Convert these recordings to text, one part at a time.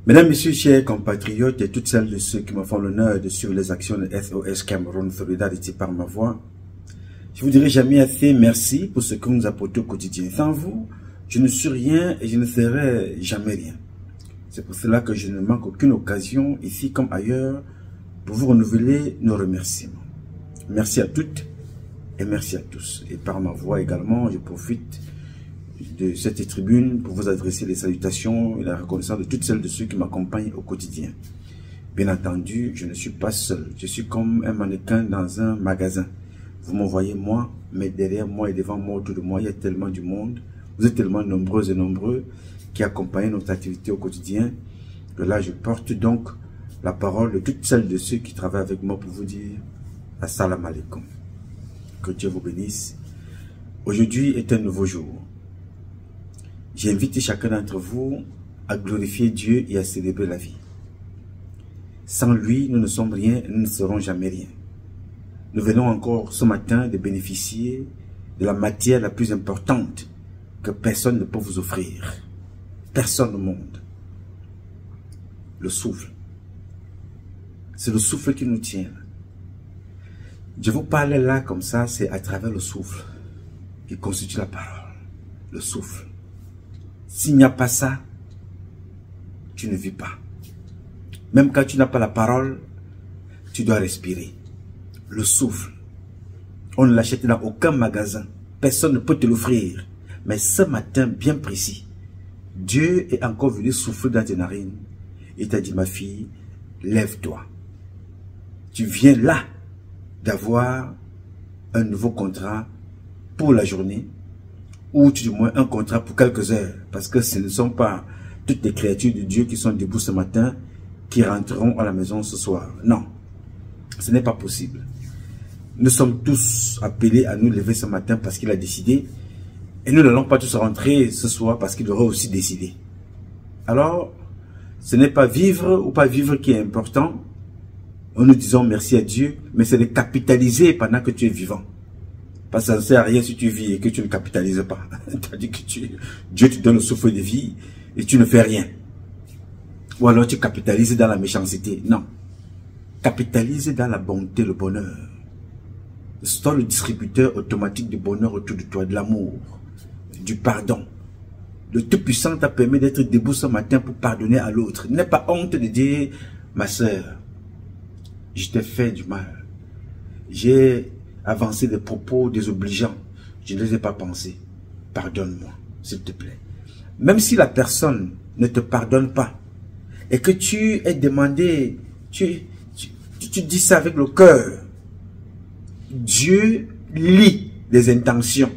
Mesdames, Messieurs, chers compatriotes et toutes celles de ceux qui me font l'honneur de suivre les actions de SOS Cameroun Solidarité par ma voix, je vous dirai jamais assez merci pour ce que vous nous apportez au quotidien. Sans vous, je ne suis rien et je ne serai jamais rien. C'est pour cela que je ne manque aucune occasion, ici comme ailleurs, pour vous renouveler nos remerciements. Merci à toutes et merci à tous. Et par ma voix également, je profite de cette tribune pour vous adresser les salutations et la reconnaissance de toutes celles de ceux qui m'accompagnent au quotidien. Bien entendu, je ne suis pas seul. Je suis comme un mannequin dans un magasin. Vous me voyez moi, mais derrière moi et devant moi, autour de moi, il y a tellement du monde. Vous êtes tellement nombreux et nombreux qui accompagnent notre activité au quotidien que là, je porte donc la parole de toutes celles de ceux qui travaillent avec moi pour vous dire Assalamu alaikum. Que Dieu vous bénisse. Aujourd'hui est un nouveau jour. J'invite chacun d'entre vous à glorifier Dieu et à célébrer la vie. Sans lui, nous ne sommes rien, nous ne serons jamais rien. Nous venons encore ce matin de bénéficier de la matière la plus importante que personne ne peut vous offrir. Personne au monde. Le souffle. C'est le souffle qui nous tient. Je vous parle là comme ça, c'est à travers le souffle qui constitue la parole. Le souffle. S'il n'y a pas ça, tu ne vis pas. Même quand tu n'as pas la parole, tu dois respirer. Le souffle. On ne l'achète dans aucun magasin. Personne ne peut te l'offrir. Mais ce matin bien précis, Dieu est encore venu souffler dans tes narines. Il t'a dit, ma fille, lève-toi. Tu viens là d'avoir un nouveau contrat pour la journée, ou du moins un contrat pour quelques heures, parce que ce ne sont pas toutes les créatures de Dieu qui sont debout ce matin, qui rentreront à la maison ce soir. Non, ce n'est pas possible. Nous sommes tous appelés à nous lever ce matin parce qu'il a décidé, et nous n'allons pas tous rentrer ce soir parce qu'il aura aussi décidé. Alors, ce n'est pas vivre ou pas vivre qui est important. Nous disons merci à Dieu, mais c'est de capitaliser pendant que tu es vivant. Parce que ça ne sert à rien si tu vis et que tu ne capitalises pas. C'est-à-dire que Dieu te donne le souffle de vie et tu ne fais rien. Ou alors tu capitalises dans la méchanceté. Non. Capitalise dans la bonté, le bonheur. Sois le distributeur automatique du bonheur autour de toi, de l'amour, du pardon. Le Tout-Puissant t'a permis d'être debout ce matin pour pardonner à l'autre. N'aie pas honte de dire, ma sœur, je t'ai fait du mal. J'ai avancé des propos désobligeants. Je ne les ai pas pensés. Pardonne-moi, s'il te plaît. Même si la personne ne te pardonne pas et que tu es demandé, tu dis ça avec le cœur. Dieu lit les intentions.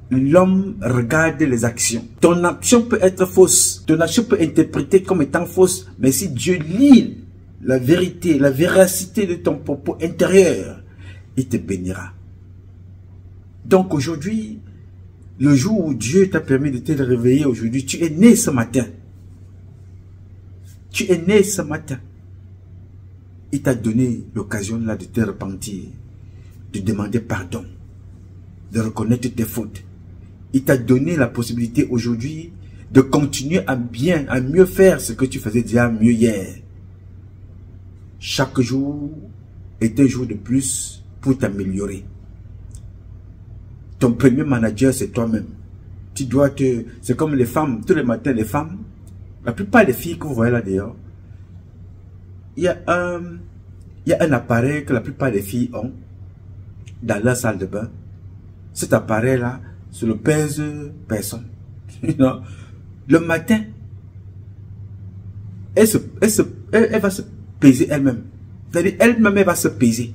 L'homme regarde les actions. Ton action peut être fausse. Ton action peut être interprétée comme étant fausse. Mais si Dieu lit la vérité, la véracité de ton propos intérieur, il te bénira. Donc aujourd'hui, le jour où Dieu t'a permis de te réveiller aujourd'hui, tu es né ce matin. Tu es né ce matin. Il t'a donné l'occasion là de te repentir, de demander pardon, de reconnaître tes fautes. Il t'a donné la possibilité aujourd'hui de continuer à mieux faire ce que tu faisais déjà mieux hier. Chaque jour est un jour de plus pour t'améliorer. Ton premier manager, c'est toi-même. Tu dois c'est comme les femmes, tous les matins, les femmes, la plupart des filles que vous voyez là dehors, il y a un appareil que la plupart des filles ont dans leur salle de bain. Cet appareil-là, c'est le pèse personne. Le matin, elle va se peser elle-même. C'est-à-dire, elle-même, elle va se peser.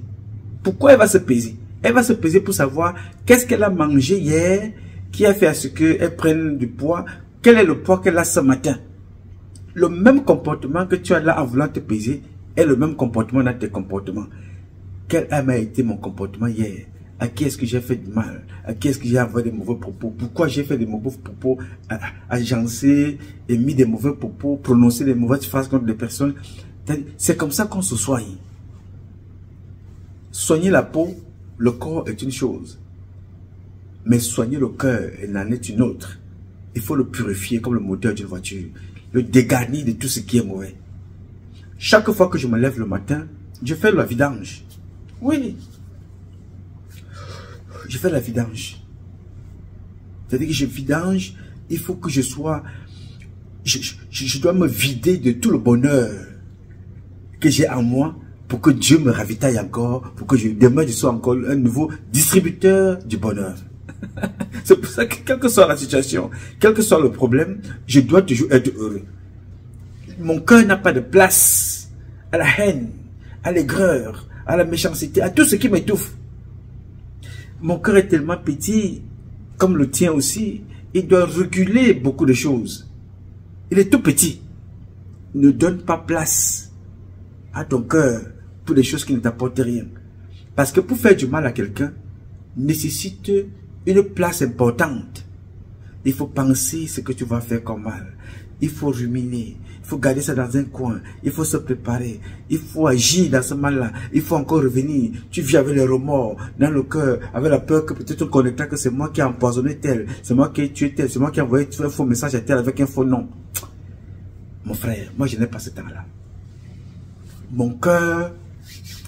Pourquoi elle va se peser? Elle va se peser pour savoir qu'est-ce qu'elle a mangé hier qui a fait à ce qu'elle prenne du poids. Quel est le poids qu'elle a ce matin? Le même comportement que tu as là en voulant te peser est le même comportement dans tes comportements. Quel a été mon comportement hier? À qui est-ce que j'ai fait du mal? À qui est-ce que j'ai envoyé des mauvais propos? Pourquoi j'ai fait des mauvais propos? Agencé et mis des mauvais propos, prononcé des mauvaises phrases contre des personnes. C'est comme ça qu'on se soigne. Soigner la peau, le corps est une chose. Mais soigner le cœur, il en est une autre. Il faut le purifier comme le moteur d'une voiture. le dégarni de tout ce qui est mauvais. Chaque fois que je me lève le matin, je fais la vidange. Oui. Je fais la vidange. C'est-à-dire que je vidange, il faut que je sois... Je dois me vider de tout le bonheur que j'ai en moi pour que Dieu me ravitaille encore, pour que demain je sois encore un nouveau distributeur du bonheur. C'est pour ça que quelle que soit la situation, quel que soit le problème, je dois toujours être heureux. Mon cœur n'a pas de place à la haine, à l'aigreur, à la méchanceté, à tout ce qui m'étouffe. Mon cœur est tellement petit, comme le tien aussi, il doit reculer beaucoup de choses. Il est tout petit. Ne donne pas place à ton cœur pour des choses qui ne t'apportent rien. Parce que pour faire du mal à quelqu'un, nécessite une place importante. Il faut penser ce que tu vas faire comme mal. Il faut ruminer. Il faut garder ça dans un coin. Il faut se préparer. Il faut agir dans ce mal-là. Il faut encore revenir. Tu vis avec les remords dans le cœur, avec la peur que peut-être on connaîtra que c'est moi qui ai empoisonné tel, c'est moi qui ai tué tel, c'est moi qui ai envoyé un faux message à tel avec un faux nom. Mon frère, moi je n'ai pas ce temps-là. Mon cœur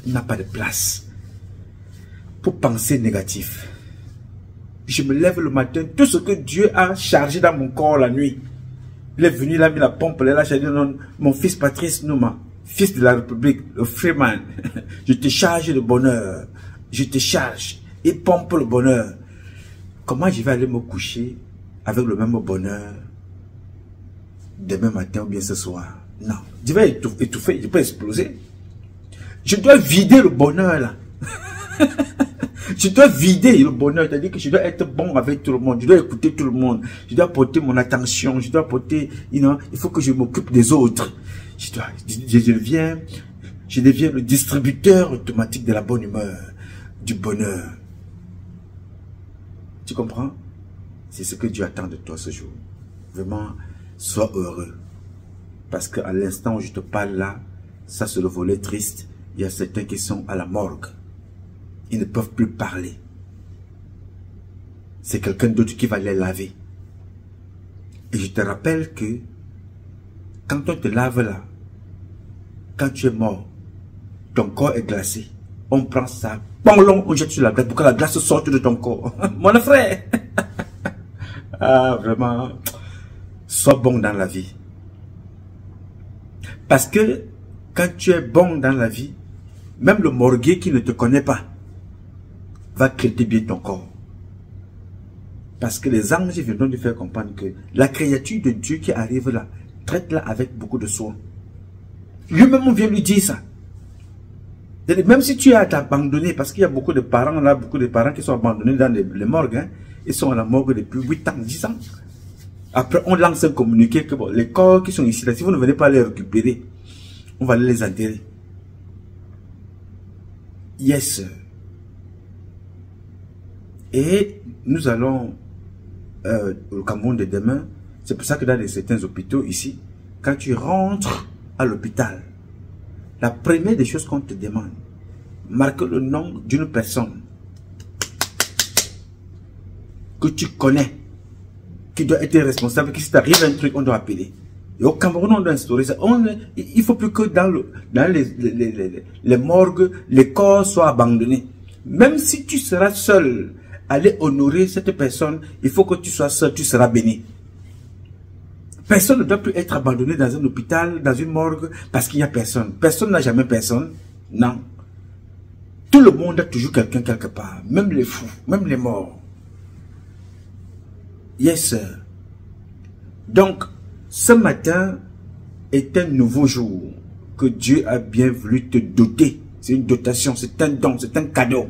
n'a pas de place pour penser négatif. Je me lève le matin, tout ce que Dieu a chargé dans mon corps la nuit. Il est venu, il a mis la pompe, il a dit non, mon fils Patrice Nouma, fils de la République, le Freeman, je te charge de bonheur, je te charge, et pompe le bonheur. Comment je vais aller me coucher avec le même bonheur demain matin ou bien ce soir? Non, je vais étouffer, je peux exploser. Je dois vider le bonheur là. Je dois vider le bonheur, c'est-à-dire que je dois être bon avec tout le monde, je dois écouter tout le monde, je dois porter mon attention, je dois porter, il faut que je m'occupe des autres. Je deviens le distributeur automatique de la bonne humeur, du bonheur. Tu comprends? C'est ce que Dieu attend de toi ce jour. Vraiment, sois heureux. Parce qu'à l'instant où je te parle là, ça c'est le volet triste, il y a certains qui sont à la morgue. Ils ne peuvent plus parler. C'est quelqu'un d'autre qui va les laver. Et je te rappelle que quand on te lave là, quand tu es mort, ton corps est glacé. On prend ça, on jette sur la glace pour que la glace sorte de ton corps. Mon frère! Ah, vraiment, sois bon dans la vie. Parce que quand tu es bon dans la vie, même le morguer qui ne te connaît pas va traiter bien ton corps. Parce que les anges viendront te faire comprendre que la créature de Dieu qui arrive là, traite-la avec beaucoup de soin. Lui-même, on vient lui dire ça. Même si tu es abandonné, parce qu'il y a beaucoup de parents là, beaucoup de parents qui sont abandonnés dans les morgues, hein, ils sont à la morgue depuis 8 ans, 10 ans. Après, on lance un communiqué que bon, les corps qui sont ici, là, si vous ne venez pas les récupérer, on va les enterrer. Yes. Et nous allons au Cameroun de demain. C'est pour ça que dans certains hôpitaux ici, quand tu rentres à l'hôpital, la première des choses qu'on te demande, marque le nom d'une personne que tu connais, qui doit être responsable, que si t'arrive un truc, on doit appeler. Et au Cameroun, on doit instaurer ça. Il ne faut plus que dans les morgues, les corps soient abandonnés. Même si tu seras seul, aller honorer cette personne, il faut que tu sois seul, tu seras béni. Personne ne doit plus être abandonné dans un hôpital, dans une morgue, parce qu'il n'y a personne. Personne n'a jamais personne. Non. Tout le monde a toujours quelqu'un quelque part. Même les fous, même les morts. Yes, sir. Donc, ce matin est un nouveau jour que Dieu a bien voulu te doter. C'est une dotation, c'est un don, c'est un cadeau.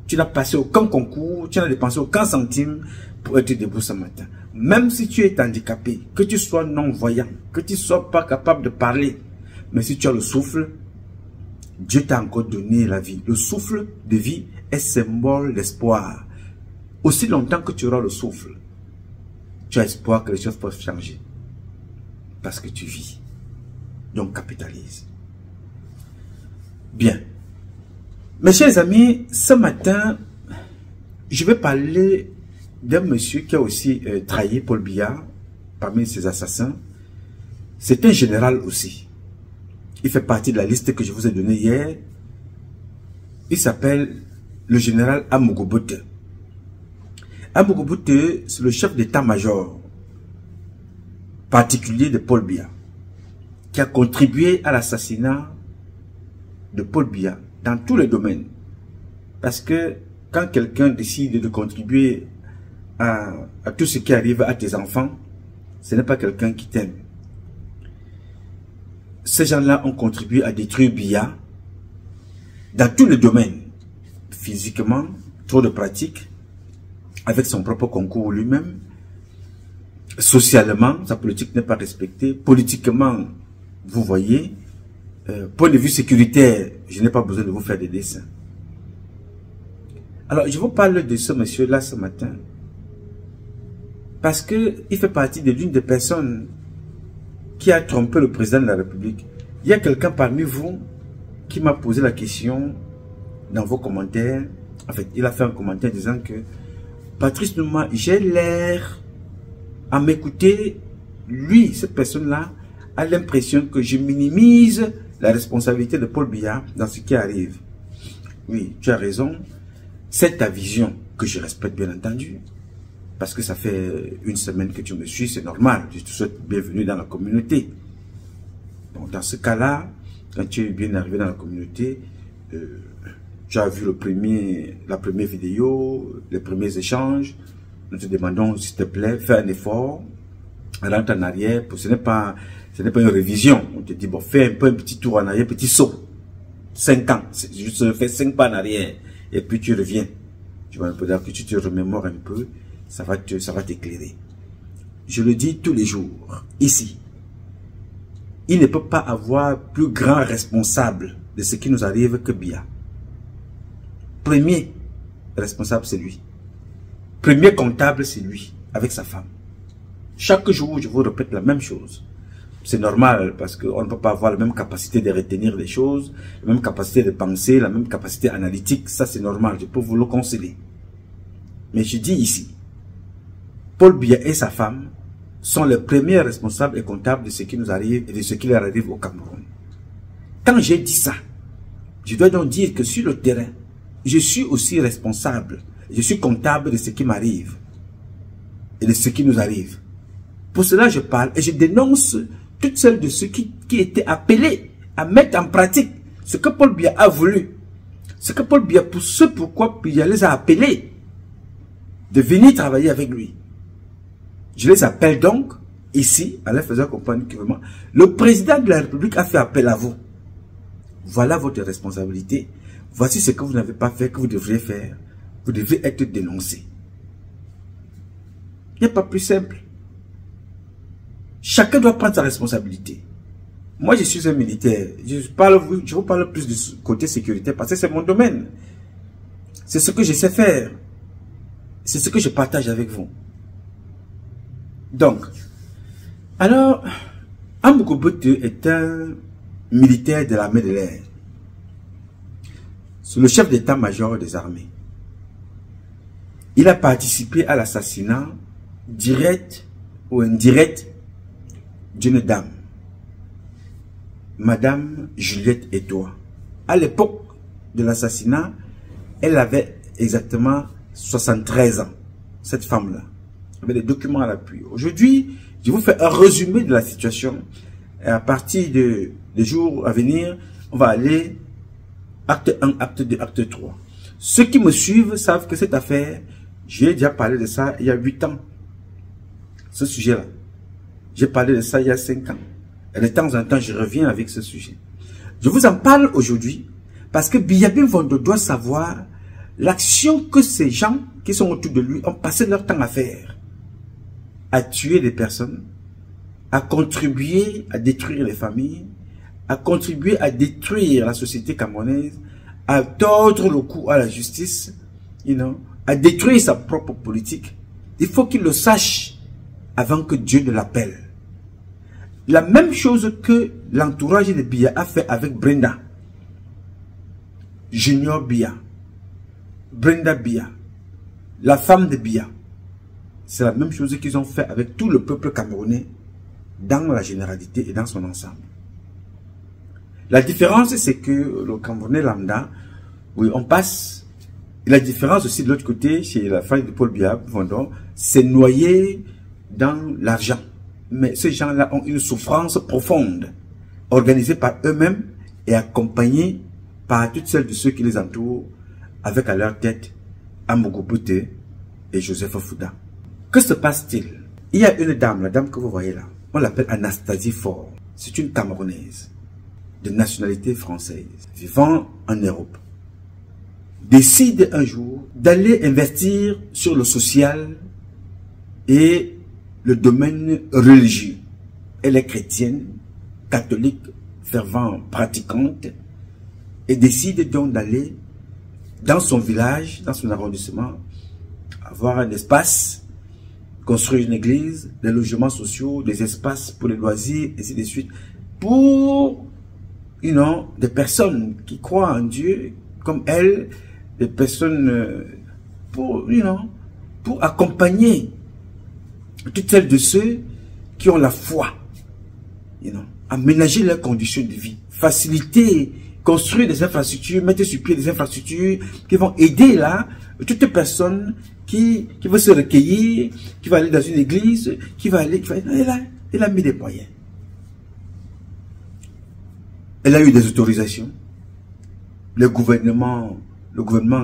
Tu n'as passé aucun concours, tu n'as dépensé aucun centime pour être debout ce matin. Même si tu es handicapé, que tu sois non-voyant, que tu ne sois pas capable de parler, mais si tu as le souffle, Dieu t'a encore donné la vie. Le souffle de vie est symbole d'espoir. Aussi longtemps que tu auras le souffle, tu as espoir que les choses peuvent changer. Parce que tu vis. Donc capitalise. Bien. Mes chers amis, ce matin, je vais parler d'un monsieur qui a aussi trahi Paul Biya parmi ses assassins. C'est un général aussi. Il fait partie de la liste que je vous ai donnée hier. Il s'appelle le général Amogo Bote. Amogo Bote, c'est le chef d'état-major particulier de Paul Biya, qui a contribué à l'assassinat de Paul Biya dans tous les domaines. Parce que quand quelqu'un décide de contribuer à tout ce qui arrive à tes enfants, ce n'est pas quelqu'un qui t'aime. Ces gens-là ont contribué à détruire Biya dans tous les domaines. Physiquement, trop de pratiques, avec son propre concours lui-même. Socialement, sa politique n'est pas respectée. Politiquement, vous voyez. Point de vue sécuritaire, je n'ai pas besoin de vous faire des dessins. Alors, je vous parle de ce monsieur-là ce matin. Parce qu'il fait partie de l'une des personnes qui a trompé le président de la République. Il y a quelqu'un parmi vous qui m'a posé la question dans vos commentaires. En fait, il a fait un commentaire disant que Patrice Nouma, j'ai l'air à m'écouter. Lui, cette personne-là, a l'impression que je minimise la responsabilité de Paul Biya dans ce qui arrive. Oui, tu as raison. C'est ta vision que je respecte bien entendu. Parce que ça fait une semaine que tu me suis, c'est normal. Je te souhaite bienvenue dans la communauté. Donc, dans ce cas-là, quand tu es bien arrivé dans la communauté, tu as vu la première vidéo, les premiers échanges. Nous te demandons, s'il te plaît, fais un effort, rentre en arrière. Ce n'est pas une révision. On te dit, bon, fais un petit tour en arrière, petit saut. 5 ans. Juste fais 5 pas en arrière. Et puis tu reviens. Tu vas un peu dire que tu te remémores un peu. Ça va t'éclairer. Je le dis tous les jours, ici. Il ne peut pas avoir plus grand responsable de ce qui nous arrive que Biya. Premier responsable, c'est lui. Premier comptable, c'est lui, avec sa femme. Chaque jour, je vous répète la même chose. C'est normal, parce qu'on ne peut pas avoir la même capacité de retenir les choses, la même capacité de penser, la même capacité analytique. Ça, c'est normal, je peux vous le concéder. Mais je dis ici, Paul Biya et sa femme sont les premiers responsables et comptables de ce qui nous arrive et de ce qui leur arrive au Cameroun. Quand j'ai dit ça, je dois donc dire que sur le terrain, je suis aussi responsable, je suis comptable de ce qui m'arrive et de ce qui nous arrive. Pour cela, je parle et je dénonce toutes celles de ceux qui étaient appelés à mettre en pratique ce que Paul Biya a voulu. Ce que Paul Biya, pour ce pourquoi Biya les a appelés de venir travailler avec lui. Je les appelle donc, ici, en leur faisant comprendre que vraiment, le président de la République a fait appel à vous. Voilà votre responsabilité. Voici ce que vous n'avez pas fait, que vous devriez faire. Vous devez être dénoncé. Il n'y a pas plus simple. Chacun doit prendre sa responsabilité. Moi, je suis un militaire. Je vous parle plus du côté sécurité parce que c'est mon domaine. C'est ce que je sais faire. C'est ce que je partage avec vous. Donc, alors, Amogo Bote est un militaire de l'armée de l'air. C'est le chef d'état-major des armées. Il a participé à l'assassinat direct ou indirect d'une dame, Madame Juliette Etoa. À l'époque de l'assassinat, elle avait exactement 73 ans, cette femme-là, avec des documents à l'appui. Aujourd'hui, je vous fais un résumé de la situation. Et à partir des jours à venir, on va aller acte 1, acte 2, acte 3. Ceux qui me suivent savent que cette affaire, j'ai déjà parlé de ça il y a 8 ans. Ce sujet-là. J'ai parlé de ça il y a 5 ans. Et de temps en temps, je reviens avec ce sujet. Je vous en parle aujourd'hui parce que Biya Binvondo doit savoir l'action que ces gens qui sont autour de lui ont passé leur temps à faire. À tuer des personnes, à contribuer à détruire les familles, à contribuer à détruire la société camerounaise, à tordre le cou à la justice, à détruire sa propre politique. Il faut qu'il le sache avant que Dieu ne l'appelle. La même chose que l'entourage de Biya a fait avec Brenda, Junior Biya, Brenda Biya, la femme de Biya. C'est la même chose qu'ils ont fait avec tout le peuple camerounais dans la généralité et dans son ensemble. La différence, c'est que le Camerounais lambda, oui, on passe. Et la différence aussi de l'autre côté, chez la famille de Paul Biya, c'est noyé dans l'argent. Mais ces gens-là ont une souffrance profonde, organisée par eux-mêmes et accompagnée par toutes celles de ceux qui les entourent, avec à leur tête Amogo Bouté et Joseph Fouda. Que se passe-t-il? Il y a une dame, la dame que vous voyez là, on l'appelle Anastasie Faure. C'est une Camerounaise de nationalité française, vivant en Europe. Décide un jour d'aller investir sur le social et le domaine religieux. Elle est chrétienne, catholique, fervente, pratiquante, et décide donc d'aller dans son village, dans son arrondissement, avoir un espace, construire une église, des logements sociaux, des espaces pour les loisirs, et ainsi de suite, pour, des personnes qui croient en Dieu, comme elle, des personnes pour accompagner toutes celles de ceux qui ont la foi, aménager leurs conditions de vie, faciliter, construire des infrastructures, mettre sur pied des infrastructures qui vont aider là toute personne qui veut se recueillir, qui va aller dans une église, elle a mis des moyens. Elle a eu des autorisations. Le gouvernement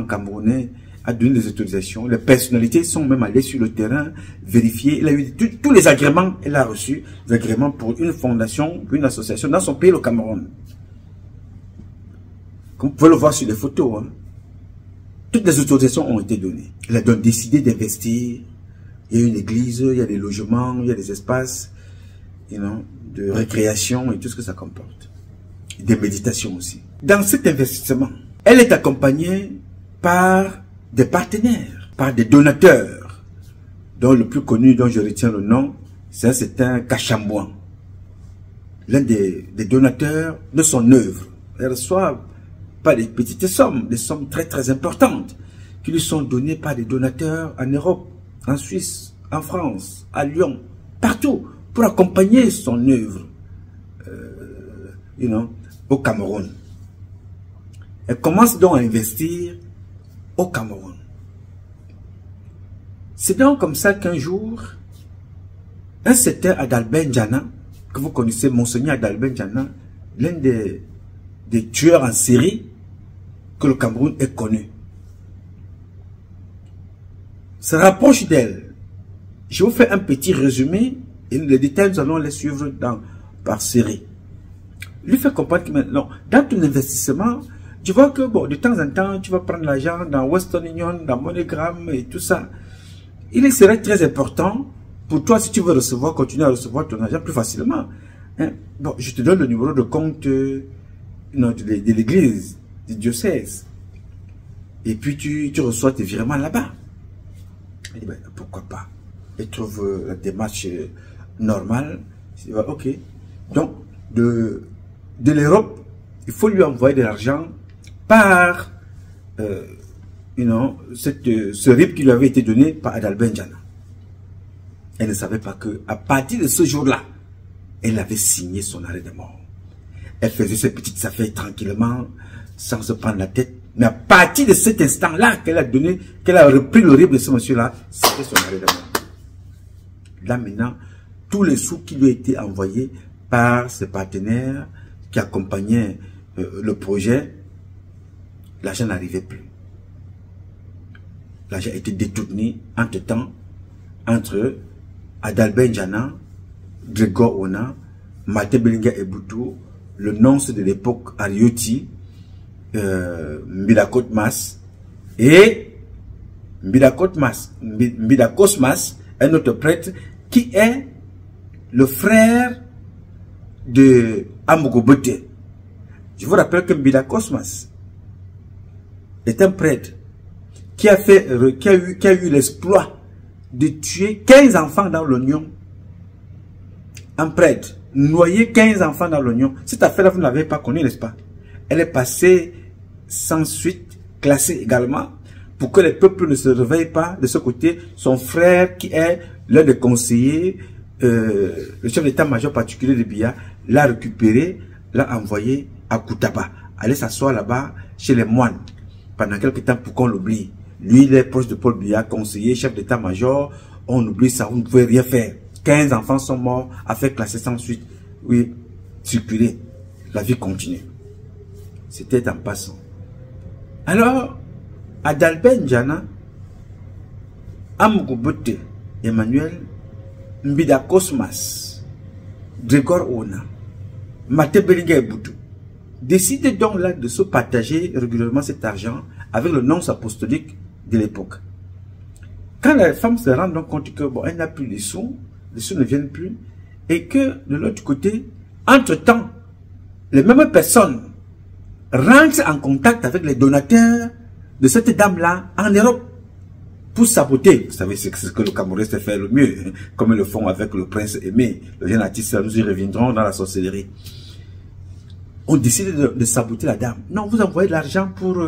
camerounais a donné des autorisations. Les personnalités sont même allées sur le terrain vérifier. Elle a eu tous les agréments. Elle a reçu des agréments pour une fondation, une association dans son pays, le Cameroun. Comme vous pouvez le voir sur les photos. Toutes les autorisations ont été données. Elle a donc décidé d'investir. Il y a une église, il y a des logements, il y a des espaces de récréation et tout ce que ça comporte. Des méditations aussi. Dans cet investissement, elle est accompagnée par des partenaires, par des donateurs, dont le plus connu, dont je retiens le nom, c'est un certain Kachamouan. L'un des donateurs de son œuvre. Elle reçoit pas des petites sommes, des sommes très très importantes, qui lui sont données par des donateurs en Europe, en Suisse, en France, à Lyon, partout, pour accompagner son œuvre, au Cameroun. Elle commence donc à investir au Cameroun. C'est donc comme ça qu'un jour, un certain Adalbert N'Djana, que vous connaissez, Monseigneur Adalbert N'Djana, l'un des tueurs en série que le Cameroun ait connu, se rapproche d'elle. Je vous fais un petit résumé et les détails, nous allons les suivre par série. Lui fait comprendre que maintenant, dans ton investissement, tu vois que de temps en temps, tu vas prendre l'argent dans Western Union, dans MoneyGram et tout ça. Il serait très important pour toi, si tu veux continuer à recevoir ton argent plus facilement. Je te donne le numéro de compte de l'église, du diocèse. Et puis tu reçois tes virements là-bas. Il dit, pourquoi pas? Il trouve la démarche normale. Il va, ok. Donc, de l'Europe, il faut lui envoyer de l'argent par ce RIP qui lui avait été donné par Adalbert N'Djana. Elle ne savait pas que à partir de ce jour-là, elle avait signé son arrêt de mort. Elle faisait ses petites affaires tranquillement, sans se prendre la tête. Mais à partir de cet instant-là qu'elle a repris le RIP de ce monsieur-là, c'était son arrêt de mort. Là maintenant, tous les sous qui lui étaient envoyés par ses partenaires qui accompagnaient le projet, l'argent n'arrivait plus. L'argent était détourné entre-temps entre Adalbert N'Djana, Grégor Ona, Martin Belinga Eboutou, le nonce de l'époque Arioti, Mbidakos Mas, et Mbidakos Mas, un autre prêtre qui est le frère de Amogo Bouté. Je vous rappelle que Mbidakos Mas est un prêtre qui a eu l'exploit de tuer 15 enfants dans l'oignon. Un prêtre, noyer 15 enfants dans l'oignon. Cette affaire-là, vous ne l'avez pas connue, n'est-ce pas? Elle est passée sans suite, classée également, pour que les peuples ne se réveillent pas de ce côté. Son frère, qui est l'un des conseillers le chef d'état-major particulier de Biya l'a récupéré, l'a envoyé à Koutaba, aller s'asseoir là-bas chez les moines pendant quelques temps pour qu'on l'oublie. Lui, il est proche de Paul Biya, conseiller, chef d'état-major. On oublie ça, vous ne pouvez rien faire. 15 enfants sont morts, affaire classée sans suite. Oui, circuler. La vie continue. C'était en passant. Alors, Adalbert Njana, Amugobote, Emmanuel, Mbida Cosmas, Grégoire Ona, Maté Belinga Boutou, décident donc là de se partager régulièrement cet argent avec le nonce apostolique de l'époque. Quand la femme se rend donc compte que bon, elle n'a plus les sous ne viennent plus, et que de l'autre côté, entre-temps, les mêmes personnes rentrent en contact avec les donateurs de cette dame-là en Europe pour saboter. Vous savez, c'est ce que le Cameroun sait faire le mieux, comme ils le font avec le prince Aimé, le jeune artiste, nous y reviendrons dans la sorcellerie. On décide de saboter la dame. Non, vous envoyez de l'argent pour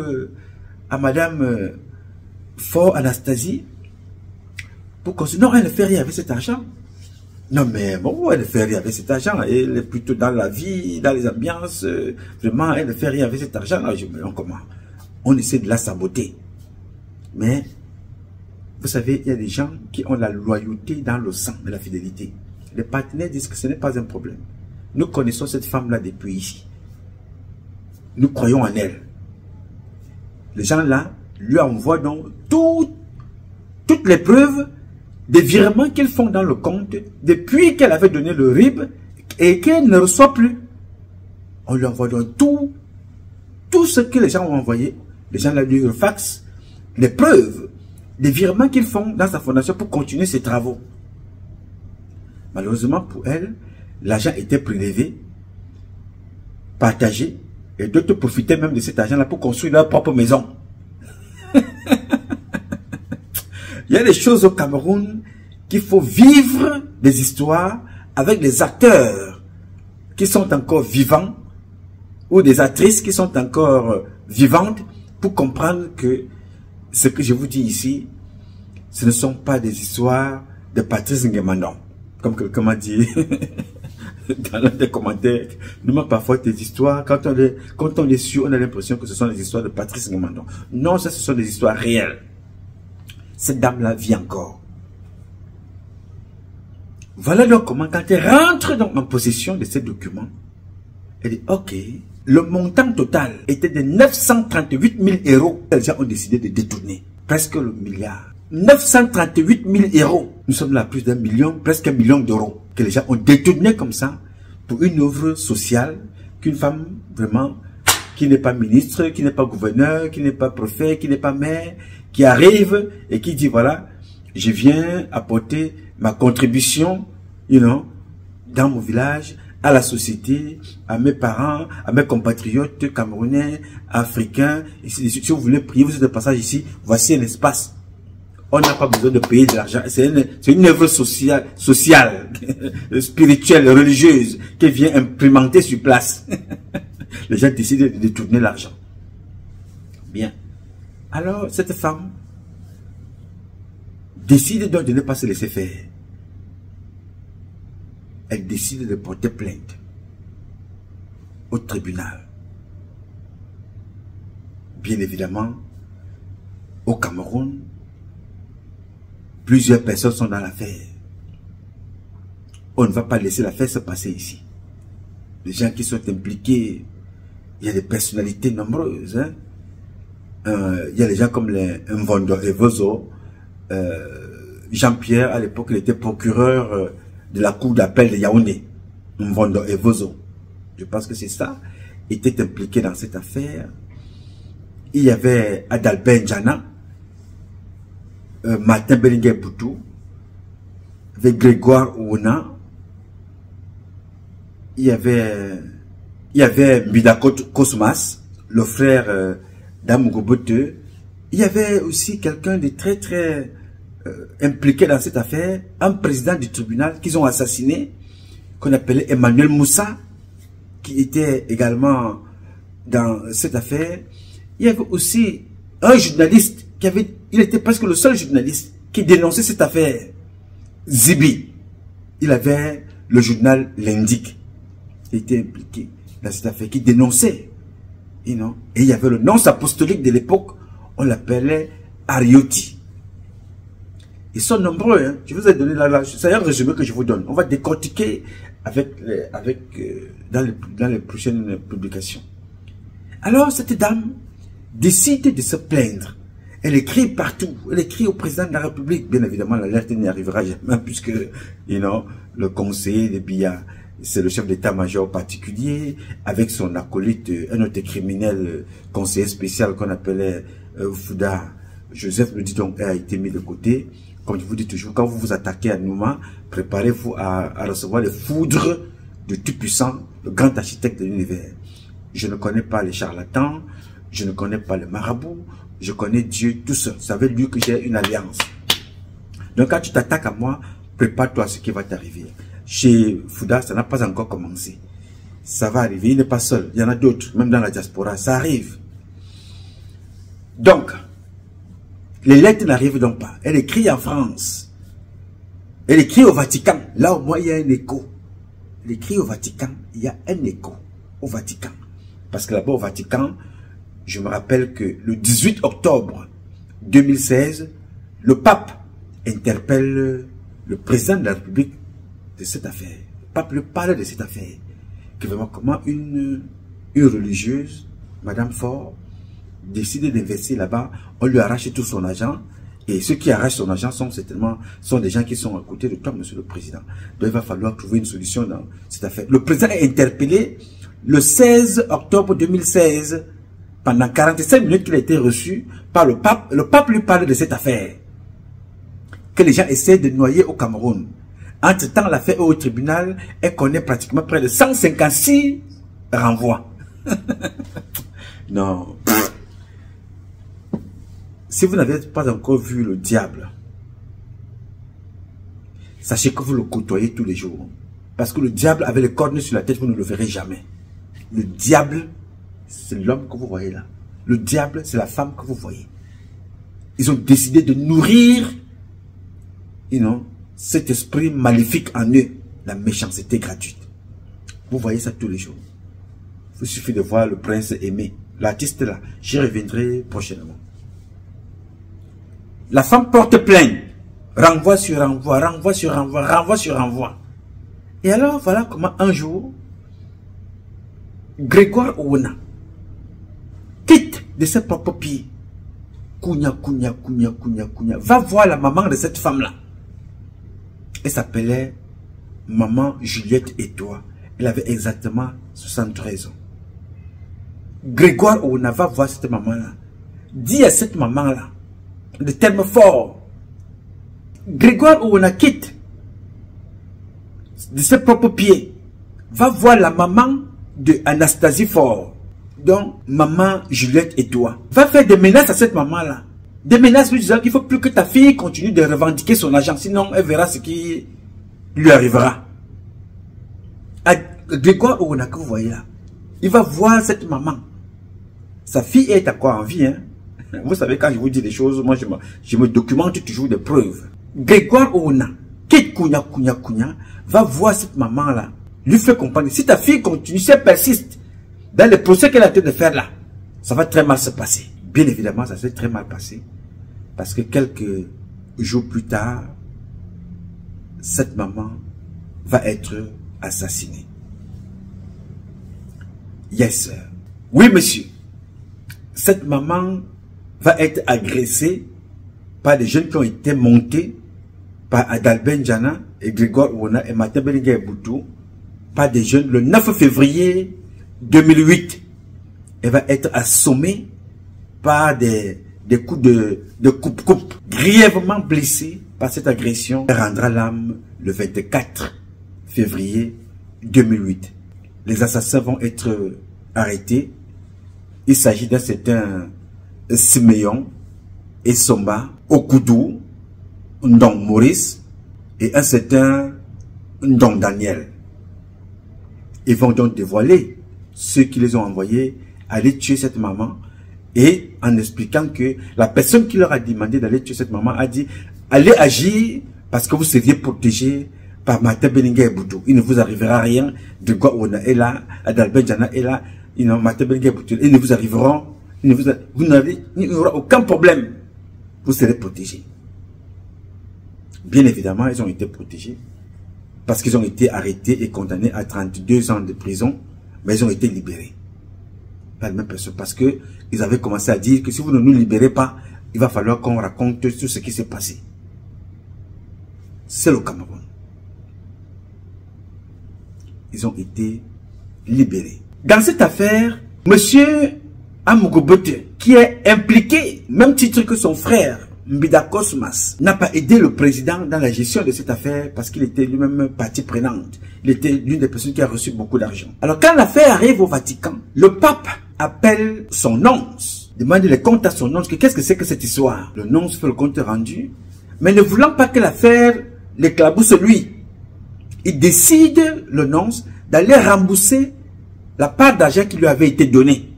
à madame Fort Anastasie pour construire. Non, elle ne fait rien avec cet argent. Non, mais bon, elle ne fait rien avec cet argent. Elle est plutôt dans la vie, dans les ambiances. Vraiment, elle ne fait rien avec cet argent. Là, je me demande comment. On essaie de la saboter. Mais, vous savez, il y a des gens qui ont la loyauté dans le sang de la fidélité. Les partenaires disent que ce n'est pas un problème. Nous connaissons cette femme-là depuis ici. Nous croyons en elle. Les gens-là lui envoient donc toutes les preuves des virements qu'ils font dans le compte depuis qu'elle avait donné le RIB et qu'elle ne reçoit plus. On lui envoie donc tout ce que les gens ont envoyé. Les gens lui refaxent les preuves des virements qu'ils font dans sa fondation pour continuer ses travaux. Malheureusement pour elle, l'argent était prélevé, partagé, et d'autres profitaient même de cet argent-là pour construire leur propre maison. Il y a des choses au Cameroun qu'il faut vivre des histoires avec des acteurs qui sont encore vivants ou des actrices qui sont encore vivantes pour comprendre que ce que je vous dis ici, ce ne sont pas des histoires de Patrice Nguemandon. Comme quelqu'un m'a dit dans l'un des commentaires, nous avons parfois des histoires, quand on les suit, on a l'impression que ce sont des histoires de Patrice Nguemandon. Non, ça, ce sont des histoires réelles. Cette dame-là vit encore. Voilà donc comment, quand elle rentre donc en possession de ces documents, elle dit, ok, le montant total était de 938 000 euros. Les gens ont décidé de détourner presque le milliard. 938 000 euros. Nous sommes là à plus d'1 million, presque 1 million d'euros que les gens ont détourné comme ça pour une œuvre sociale qu'une femme vraiment qui n'est pas ministre, qui n'est pas gouverneur, qui n'est pas préfet, qui n'est pas maire, qui arrive et qui dit voilà, je viens apporter ma contribution, dans mon village, à la société, à mes parents, à mes compatriotes camerounais, africains. Et si vous voulez prier, vous êtes de passage ici, voici un espace. On n'a pas besoin de payer de l'argent. C'est une œuvre sociale, spirituelle, religieuse, qui vient implémenter sur place. Les gens décident de détourner l'argent. Bien. Alors, cette femme décide donc de ne pas se laisser faire. Elle décide de porter plainte au tribunal. Bien évidemment, au Cameroun, plusieurs personnes sont dans l'affaire. On ne va pas laisser l'affaire se passer ici. Les gens qui sont impliqués, il y a des personnalités nombreuses. Il y a des gens comme les Mvondo Evozo. Jean-Pierre, à l'époque, il était procureur de la cour d'appel de Yaoundé. Mvondo Evozo. Je pense que c'est ça. Était impliqué dans cette affaire. Il y avait Adalbert Njana, Martin Belinga Boutou, avec Grégoire Ouna. Il y avait Mbida Cosmas, le frère d'Amugobote. Il y avait aussi quelqu'un de très très impliqué dans cette affaire, un président du tribunal qu'ils ont assassiné, qu'on appelait Emmanuel Moussa, qui était également dans cette affaire. Il y avait aussi un journaliste il était presque le seul journaliste qui dénonçait cette affaire, Zibi. il avait le journal L'Indique. Il était impliqué dans cette affaire qui dénonçait. Et il y avait le nonce apostolique de l'époque, on l'appelait Ariotti. Ils sont nombreux, hein. Je vous ai donné là, c'est un résumé que je vous donne. On va décortiquer dans les prochaines publications. Alors, cette dame décide de se plaindre. Elle écrit partout. Elle écrit au président de la République. Bien évidemment, l'alerte n'y arrivera jamais puisque, le conseiller de Biya, c'est le chef d'état-major particulier, avec son acolyte, un autre criminel, conseiller spécial qu'on appelait Fouda. Joseph le dit donc, a été mis de côté. Comme je vous dis toujours, quand vous vous attaquez à Nouma, préparez-vous à recevoir les foudres de Tout-Puissant, le grand architecte de l'univers. Je ne connais pas les charlatans, je ne connais pas le marabout, je connais Dieu tout seul. Ça veut dire que j'ai une alliance. Donc quand tu t'attaques à moi, prépare-toi à ce qui va t'arriver. Chez Fouda, ça n'a pas encore commencé. Ça va arriver, il n'est pas seul. Il y en a d'autres, même dans la diaspora, ça arrive. Donc, les lettres n'arrivent donc pas. Elle écrit en France. Elle écrit au Vatican. Là, au moins, il y a un écho. Elle écrit au Vatican. Il y a un écho au Vatican. Parce que là-bas, au Vatican, je me rappelle que le 18 octobre 2016, le pape interpelle le président de la République de cette affaire. Le pape lui parle de cette affaire. Que vraiment, comment une religieuse, Madame Faure, décide d'investir là-bas, on lui arrache tout son argent, et ceux qui arrachent son argent sont des gens qui sont à côté de toi, monsieur le président. Donc il va falloir trouver une solution dans cette affaire. Le président est interpellé le 16 octobre 2016, pendant 45 minutes qu'il a été reçu par le pape. Le pape lui parle de cette affaire, que les gens essaient de noyer au Cameroun. Entre-temps, l'affaire au tribunal, elle connaît pratiquement près de 156 renvois. Non. Si vous n'avez pas encore vu le diable, sachez que vous le côtoyez tous les jours. Parce que le diable avait les cornes sur la tête, vous ne le verrez jamais. Le diable, c'est l'homme que vous voyez là. Le diable, c'est la femme que vous voyez. Ils ont décidé de nourrir, cet esprit maléfique en eux, la méchanceté gratuite. Vous voyez ça tous les jours. Il suffit de voir le prince aimé, l'artiste là. J'y reviendrai prochainement. La femme porte plainte, renvoi sur renvoi, renvoi sur renvoi, renvoi sur renvoi. Et alors, voilà comment un jour, Grégoire Ouona quitte de ses propres pieds, Kounia, va voir la maman de cette femme-là. Elle s'appelait Maman Juliette et toi. Elle avait exactement 73 ans. Grégoire Ouona va voir cette maman-là. Dit à cette maman-là, de termes forts. Grégoire Ouona quitte de ses propres pieds, va voir la maman de Anastasie Faure, donc maman Juliette et toi. Va faire des menaces à cette maman-là. Des menaces lui disant qu'il ne faut plus que ta fille continue de revendiquer son argent, sinon elle verra ce qui lui arrivera. À Grégoire Ouona que vous voyez là, il va voir cette maman. Sa fille est à quoi en vie, hein? Vous savez, quand je vous dis des choses, moi je me documente toujours des preuves. Grégoire Ouona, quitte Kounia, va voir cette maman-là, lui fait comprendre, si ta fille continue, si elle persiste dans le procès qu'elle est en train de faire là, ça va très mal se passer. Bien évidemment, ça s'est très mal passé. Parce que quelques jours plus tard, cette maman va être assassinée. Yes, sir. Oui, monsieur. Cette maman va être agressée par des jeunes qui ont été montés par Adalben Djana et Grégoire Ouona et Martin Bellinga Boutou, par des jeunes le 9 février 2008. Elle va être assommée par des coups de coupe-coupe. Grièvement blessée par cette agression, elle rendra l'âme le 24 février 2008. Les assassins vont être arrêtés. Il s'agit d'un certain Siméon Essomba Okudu Ndong Maurice et un certain Ndong Daniel. Ils vont donc dévoiler ceux qui les ont envoyés aller tuer cette maman, et en expliquant que la personne qui leur a demandé d'aller tuer cette maman a dit allez agir parce que vous seriez protégé par Martin Belinguer Boutou. Il ne vous arrivera rien de Gwaona est là, Adalbert Djana est là, Martin Belinguer Boutou. Ils ne vous arriveront, il n'y aura aucun problème. Vous serez protégés. Bien évidemment, ils ont été protégés parce qu'ils ont été arrêtés et condamnés à 32 ans de prison, mais ils ont été libérés. Pas la même personne, parce que ils avaient commencé à dire que si vous ne nous libérez pas, il va falloir qu'on raconte tout ce qui s'est passé. C'est le Cameroun. Ils ont été libérés. Dans cette affaire, monsieur Amugobote, qui est impliqué, même titre que son frère, Mbida Cosmas, n'a pas aidé le président dans la gestion de cette affaire parce qu'il était lui-même partie prenante. Il était l'une des personnes qui a reçu beaucoup d'argent. Alors quand l'affaire arrive au Vatican, le pape appelle son nonce, demande les comptes à son nonce, qu'est-ce que c'est que cette histoire. Le nonce fait le compte rendu, mais ne voulant pas que l'affaire l'éclabousse lui, il décide, le nonce, d'aller rembourser la part d'argent qui lui avait été donnée.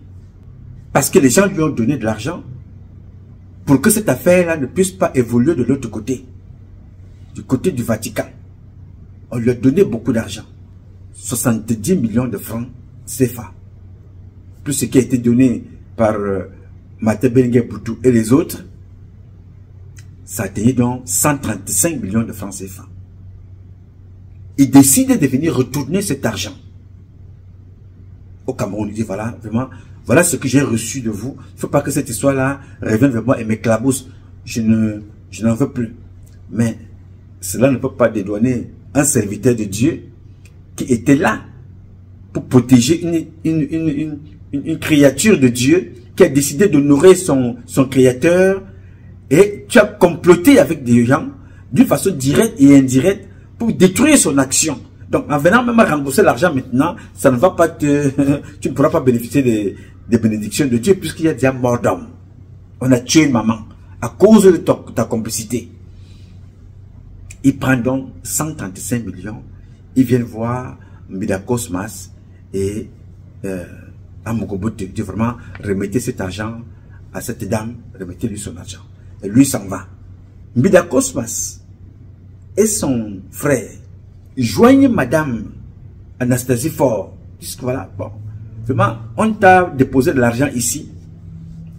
Parce que les gens lui ont donné de l'argent pour que cette affaire-là ne puisse pas évoluer de l'autre côté, du côté du Vatican. On lui a donné beaucoup d'argent, 70 millions de francs CFA, plus ce qui a été donné par Martin Belinguer Boutou et les autres, ça atteignait donc 135 millions de francs CFA. Il décide de venir retourner cet argent au Cameroun. Il dit voilà, vraiment, voilà ce que j'ai reçu de vous. Il ne faut pas que cette histoire-là revienne vers moi et m'éclabousse. Je n'en veux plus. Mais cela ne peut pas dédouaner un serviteur de Dieu qui était là pour protéger une créature de Dieu qui a décidé de nourrir son créateur, et tu as comploté avec des gens d'une façon directe et indirecte pour détruire son action. Donc en venant même à rembourser l'argent maintenant, ça ne va pas te... tu ne pourras pas bénéficier des bénédictions de Dieu puisqu'il y a déjà mort d'homme. On a tué une maman à cause de ta complicité. Il prend donc 135 millions. Ils viennent voir Mbida Cosmas et Amugobote. Dit vraiment, remettez cet argent à cette dame, remettez-lui son argent. Et lui s'en va. Mbida Cosmas et son frère joignent madame Anastasie Faure. Ils disent que voilà, bon, vraiment, on t'a déposé de l'argent ici.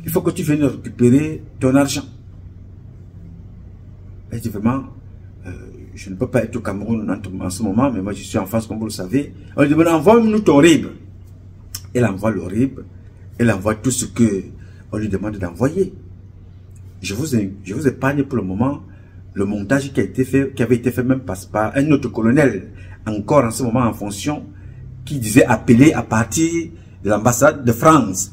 Il faut que tu viennes récupérer ton argent. Elle dit vraiment, je ne peux pas être au Cameroun en ce moment, mais moi je suis en France comme vous le savez. On lui dit, envoie-nous ton RIB. Elle envoie le RIB, elle envoie tout ce que on lui demande d'envoyer. Je vous épargne pour le moment le montage qui avait été fait même par un autre colonel, encore en ce moment en fonction, qui disait appeler à partir de l'ambassade de France.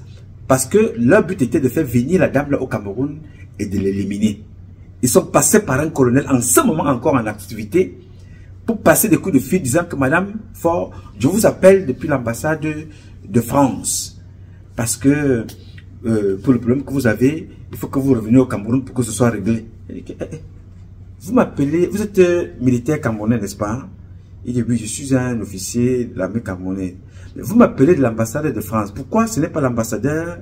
Parce que leur but était de faire venir la dame là au Cameroun et de l'éliminer. Ils sont passés par un colonel en ce moment encore en activité pour passer des coups de fil disant que madame Faure, je vous appelle depuis l'ambassade de France. Parce que pour le problème que vous avez, il faut que vous reveniez au Cameroun pour que ce soit réglé. Vous m'appelez, vous êtes militaire camerounais, n'est-ce pas? Il dit oui, je suis un officier de l'armée camerounaise. Mais vous m'appelez de l'ambassade de France. Pourquoi ce n'est pas l'ambassadeur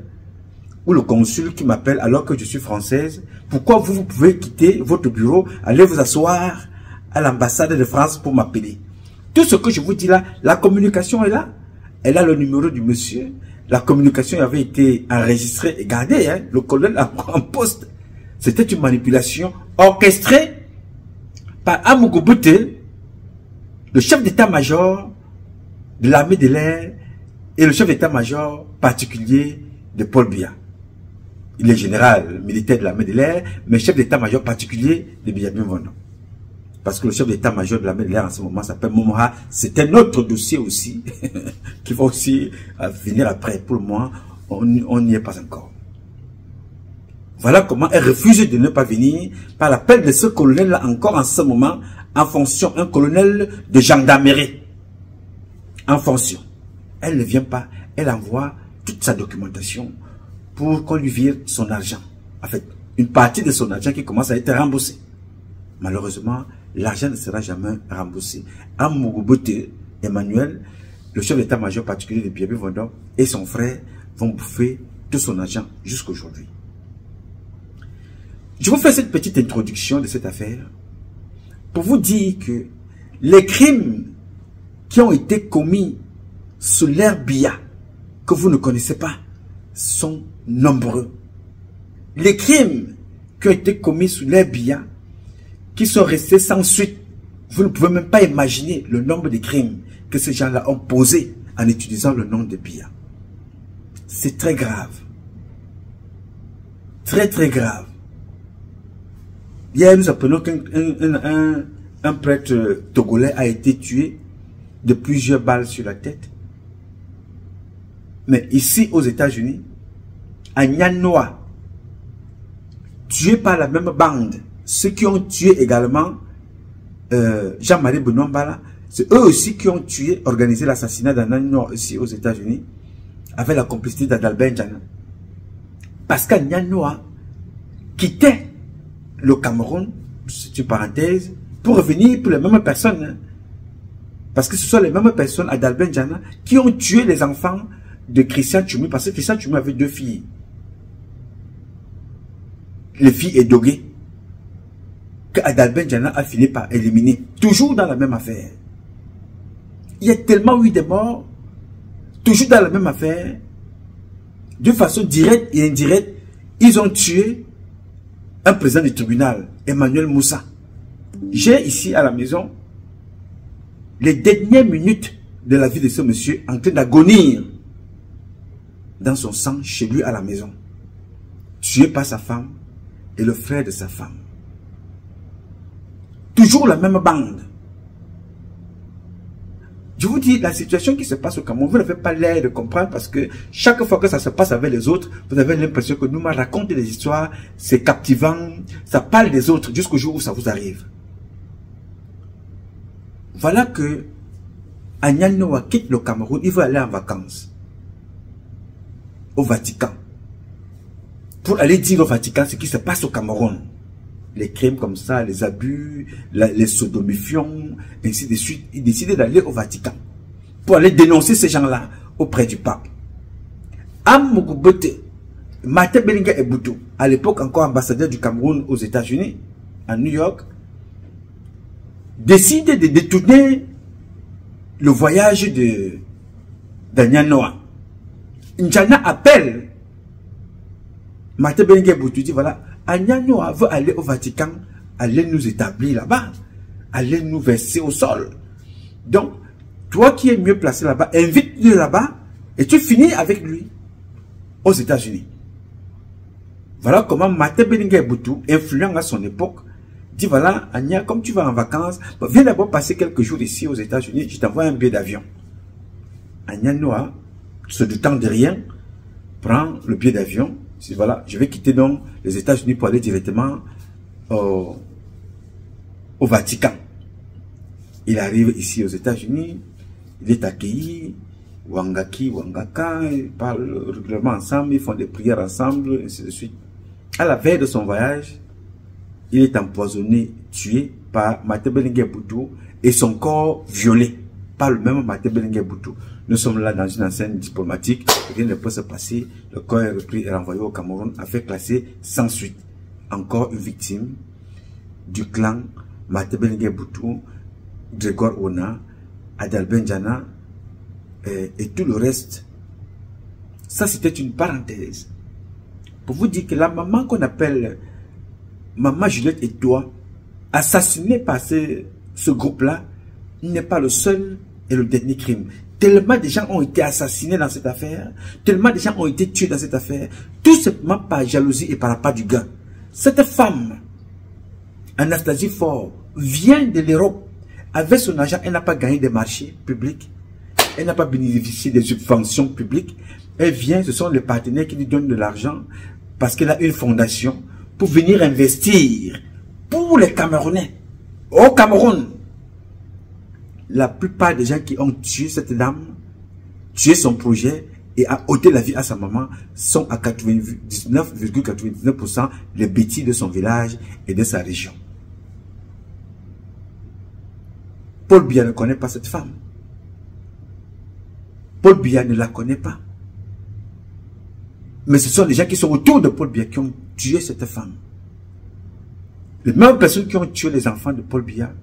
ou le consul qui m'appelle alors que je suis française? Pourquoi vous pouvez quitter votre bureau, aller vous asseoir à l'ambassade de France pour m'appeler? Tout ce que je vous dis là, la communication est là. Elle a le numéro du monsieur. La communication avait été enregistrée et gardée. Hein, le colonel en poste. C'était une manipulation orchestrée par Amugobote, le chef d'état-major de l'armée de l'air et le chef d'état-major particulier de Paul Biya. Il est général militaire de l'armée de l'air, mais chef d'état-major particulier de Benjamin Vondo. Parce que le chef d'état-major de l'armée de l'air en ce moment s'appelle Momoha. C'est un autre dossier aussi, qui va aussi venir après. Pour le moment, on n'y est pas encore. Voilà comment elle refuse de ne pas venir par l'appel de ce colonel-là encore en ce moment, en fonction, un colonel de gendarmerie. En fonction. Elle ne vient pas, elle envoie toute sa documentation pour qu'on lui vire son argent. En fait, une partie de son argent qui commence à être remboursée. Malheureusement, l'argent ne sera jamais remboursé. Amugobote, Emmanuel, le chef d'état-major particulier de Benjamin Vondo et son frère vont bouffer tout son argent jusqu'à aujourd'hui. Je vous fais cette petite introduction de cette affaire pour vous dire que Les crimes qui ont été commis sous l'ère Biya, que vous ne connaissez pas, sont nombreux. Les crimes qui ont été commis sous l'ère Biya, qui sont restés sans suite, vous ne pouvez même pas imaginer le nombre de crimes que ces gens-là ont posés en utilisant le nom de Biya. C'est très grave. Très très grave. Hier, nous apprenons qu'un prêtre togolais a été tué de plusieurs balles sur la tête. Mais ici, aux États-Unis, à Nyanoa, tué par la même bande, ceux qui ont tué également Jean-Marie Benoît Mbala, c'est eux aussi qui ont tué, organisé l'assassinat d'Anyanoa ici aux États-Unis, avec la complicité d'Adalbert N'Djana. Parce qu'Anyanoa quittait le Cameroun, c'est une parenthèse, pour revenir pour les mêmes personnes. Hein. Parce que ce sont les mêmes personnes, Adalbert N'Djana, qui ont tué les enfants de Christian Tchoumi, parce que Christian Tchoumi avait 2 filles. Les filles Edogué, que Adalbert N'Djana a fini par éliminer, toujours dans la même affaire. Il y a tellement eu de morts, toujours dans la même affaire, de façon directe et indirecte, ils ont tué un président du tribunal, Emmanuel Moussa. J'ai ici à la maison les dernières minutes de la vie de ce monsieur en train d'agonir dans son sang chez lui à la maison. Tué par sa femme et le frère de sa femme. Toujours la même bande. Je vous dis, la situation qui se passe au Cameroun, vous n'avez pas l'air de comprendre parce que chaque fois que ça se passe avec les autres, vous avez l'impression que nous racontons des histoires, c'est captivant, ça parle des autres jusqu'au jour où ça vous arrive. Voilà que Anyanoa quitte le Cameroun, il veut aller en vacances au Vatican. Pour aller dire au Vatican ce qui se passe au Cameroun. Les crimes comme ça, les abus, les sodomifions, ainsi de suite. Il décidait d'aller au Vatican pour aller dénoncer ces gens-là auprès du pape. Amougoubete, Martin Bellinga Eboutou, à l'époque encore ambassadeur du Cameroun aux États-Unis, à New York, décide de détourner le voyage de Nyanoa. N'Djana appelle Martin Bellinga Eboutou, dit voilà, Anyanoa veut aller au Vatican, aller nous établir là-bas, aller nous verser au sol. Donc, toi qui es mieux placé là-bas, invite-le là-bas et tu finis avec lui aux États-Unis. Voilà comment Martin Bellinga Eboutou, influent à son époque, dit voilà, Anya, comme tu vas en vacances, viens d'abord passer quelques jours ici aux États-Unis, je t'envoie un billet d'avion. Anyanoa, se doutant de rien, prend le billet d'avion. Voilà, je vais quitter donc les États-Unis pour aller directement au Vatican. Il arrive ici aux États-Unis, il est accueilli, Wangaka, ils parlent régulièrement ensemble, ils font des prières ensemble, et ainsi de suite. À la veille de son voyage, il est empoisonné, tué par Martin Bellinga Eboutou et son corps violé par le même Martin Bellinga Eboutou. Nous sommes là dans une enceinte diplomatique, rien ne peut se passer, le corps est repris et renvoyé au Cameroun, affaire classée sans suite. Encore une victime du clan Martin Bellinga Eboutou, Grégoire Ona, Adalbert N'Djana et tout le reste. Ça c'était une parenthèse. Pour vous dire que la maman qu'on appelle Maman Juliette et toi, assassinée par ce groupe-là, n'est pas le seul et le dernier crime. Tellement de gens ont été assassinés dans cette affaire, tellement de gens ont été tués dans cette affaire, tout simplement par jalousie et par la part du gain. Cette femme, Anastasie Faure, vient de l'Europe. Avec son argent, elle n'a pas gagné des marchés publics, elle n'a pas bénéficié des subventions publiques. Elle vient, ce sont les partenaires qui lui donnent de l'argent parce qu'elle a une fondation pour venir investir pour les Camerounais. Au Cameroun, la plupart des gens qui ont tué cette dame, tué son projet et a ôté la vie à sa maman sont à 99,99% les bêtis de son village et de sa région. Paul Biya ne connaît pas cette femme. Paul Biya ne la connaît pas. Mais ce sont les gens qui sont autour de Paul Biya qui ont tué cette femme. Les mêmes personnes qui ont tué les enfants de Paul Biya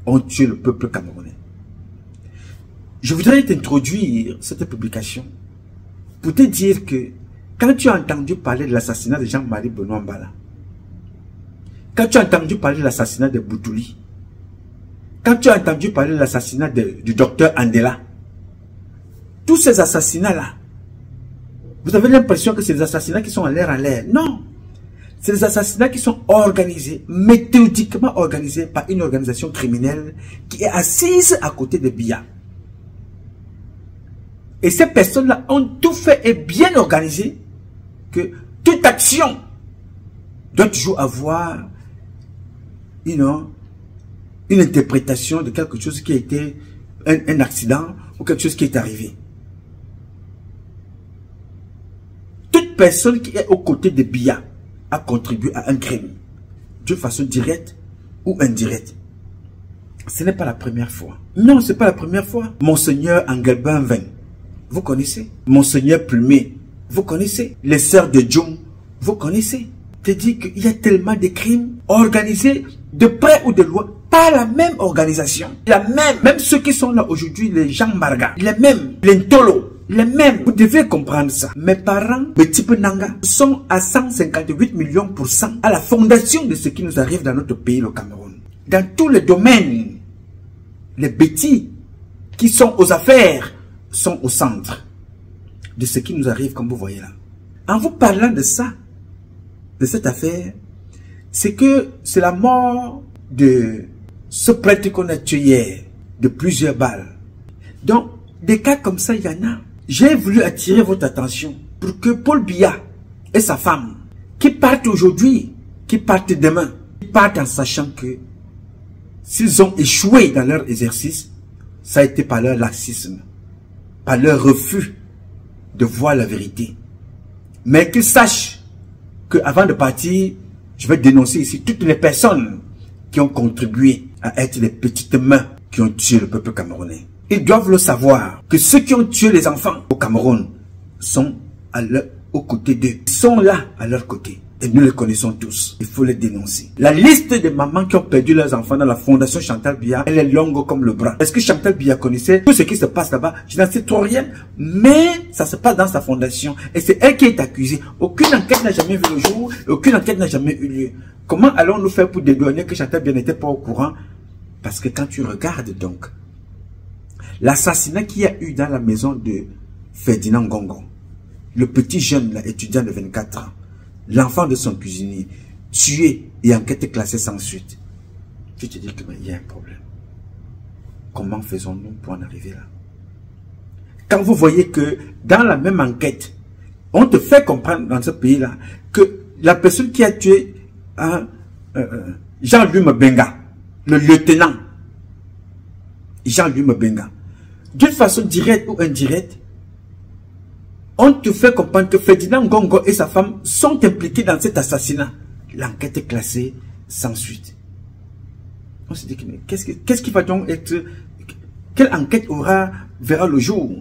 ont tué le peuple camerounais. Je voudrais t'introduire cette publication pour te dire que quand tu as entendu parler de l'assassinat de Jean-Marie Benoît Mbala, quand tu as entendu parler de l'assassinat de Boutouli, quand tu as entendu parler de l'assassinat du docteur Andela, tous ces assassinats-là, vous avez l'impression que c'est des assassinats qui sont à l'air. Non, c'est des assassinats qui sont organisés, méthodiquement organisés par une organisation criminelle qui est assise à côté de Biya. Et ces personnes-là ont tout fait et bien organisé que toute action doit toujours avoir une interprétation de quelque chose qui a été un accident ou quelque chose qui est arrivé. Toute personne qui est aux côtés de Biya a contribué à un crime, d'une façon directe ou indirecte. Ce n'est pas la première fois. Non, ce n'est pas la première fois. Monseigneur Engelbert Veng, vous connaissez. Monseigneur Plumé, vous connaissez. Les sœurs de Djoum, vous connaissez. Je te dis qu'il y a tellement de crimes organisés de près ou de loin par la même organisation. Même ceux qui sont là aujourd'hui, les Jean Marga, les mêmes, les Ntolo, les mêmes. Vous devez comprendre ça. Mes parents, mes types Nanga, sont à 158 millions % à la fondation de ce qui nous arrive dans notre pays, le Cameroun. Dans tous les domaines, les bêtis qui sont aux affaires sont au centre de ce qui nous arrive, comme vous voyez là. En vous parlant de ça, de cette affaire, c'est que c'est la mort de ce prêtre qu'on a tué hier, de plusieurs balles. Donc, des cas comme ça, il y en a. J'ai voulu attirer votre attention pour que Paul Biya et sa femme, qui partent aujourd'hui, qui partent demain, qui partent en sachant que s'ils ont échoué dans leur exercice, ça a été par leur laxisme, par leur refus de voir la vérité. Mais qu'ils sachent qu'avant de partir, je vais dénoncer ici toutes les personnes qui ont contribué à être les petites mains qui ont tué le peuple camerounais. Ils doivent le savoir que ceux qui ont tué les enfants au Cameroun sont aux côtés d'eux. Ils sont là à leur côté. Et nous les connaissons tous. Il faut les dénoncer. La liste des mamans qui ont perdu leurs enfants dans la fondation Chantal Biya, elle est longue comme le bras. Est-ce que Chantal Biya connaissait tout ce qui se passe là-bas? Je n'en sais trop rien. Mais ça se passe dans sa fondation. Et c'est elle qui est accusée. Aucune enquête n'a jamais vu le jour. Aucune enquête n'a jamais eu lieu. Comment allons-nous faire pour dédouaner que Chantal Biya n'était pas au courant? Parce que quand tu regardes donc l'assassinat qu'il y a eu dans la maison de Ferdinand Ngongo, le petit jeune là, étudiant de 24 ans, l'enfant de son cuisinier, tué et enquête classée sans suite. Tu te dis qu'il y a un problème. Comment faisons-nous pour en arriver là? Quand vous voyez que dans la même enquête, on te fait comprendre dans ce pays-là que la personne qui a tué Jean-Louis Mbenga, le lieutenant Jean-Louis Mbenga, d'une façon directe ou indirecte, on te fait comprendre que Ferdinand Ngongo et sa femme sont impliqués dans cet assassinat. L'enquête est classée sans suite. On se dit, mais qu'est-ce qui va donc être... Quelle enquête verra le jour?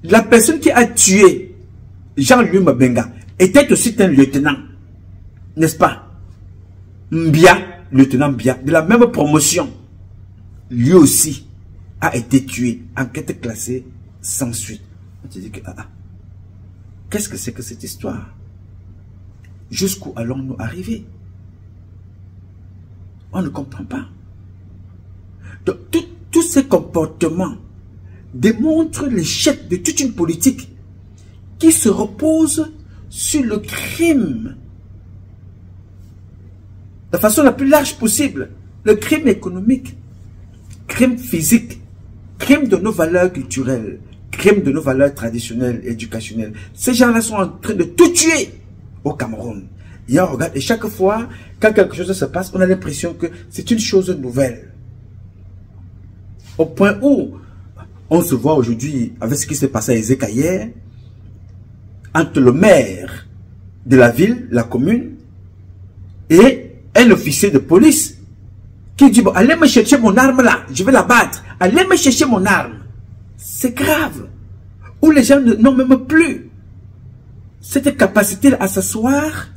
La personne qui a tué Jean-Louis Mbenga était aussi un lieutenant, n'est-ce pas? Mbia, lieutenant Mbia, de la même promotion, lui aussi a été tué. Enquête classée sans suite. On te dit que qu'est-ce que c'est que cette histoire? Jusqu'où allons-nous arriver? On ne comprend pas. Donc, tous ces comportements démontrent l'échec de toute une politique qui se repose sur le crime. De la façon la plus large possible. Le crime économique, crime physique, crime de nos valeurs culturelles, crime de nos valeurs traditionnelles, éducationnelles. Ces gens-là sont en train de tout tuer au Cameroun. Et on regarde, et chaque fois, quand quelque chose se passe, on a l'impression que c'est une chose nouvelle. Au point où on se voit aujourd'hui avec ce qui s'est passé à Ezeka hier, entre le maire de la ville, la commune, et un officier de police qui dit, bon, allez me chercher mon arme là, je vais la battre, allez me chercher mon arme. C'est grave. Où les gens n'ont même plus cette capacité à s'asseoir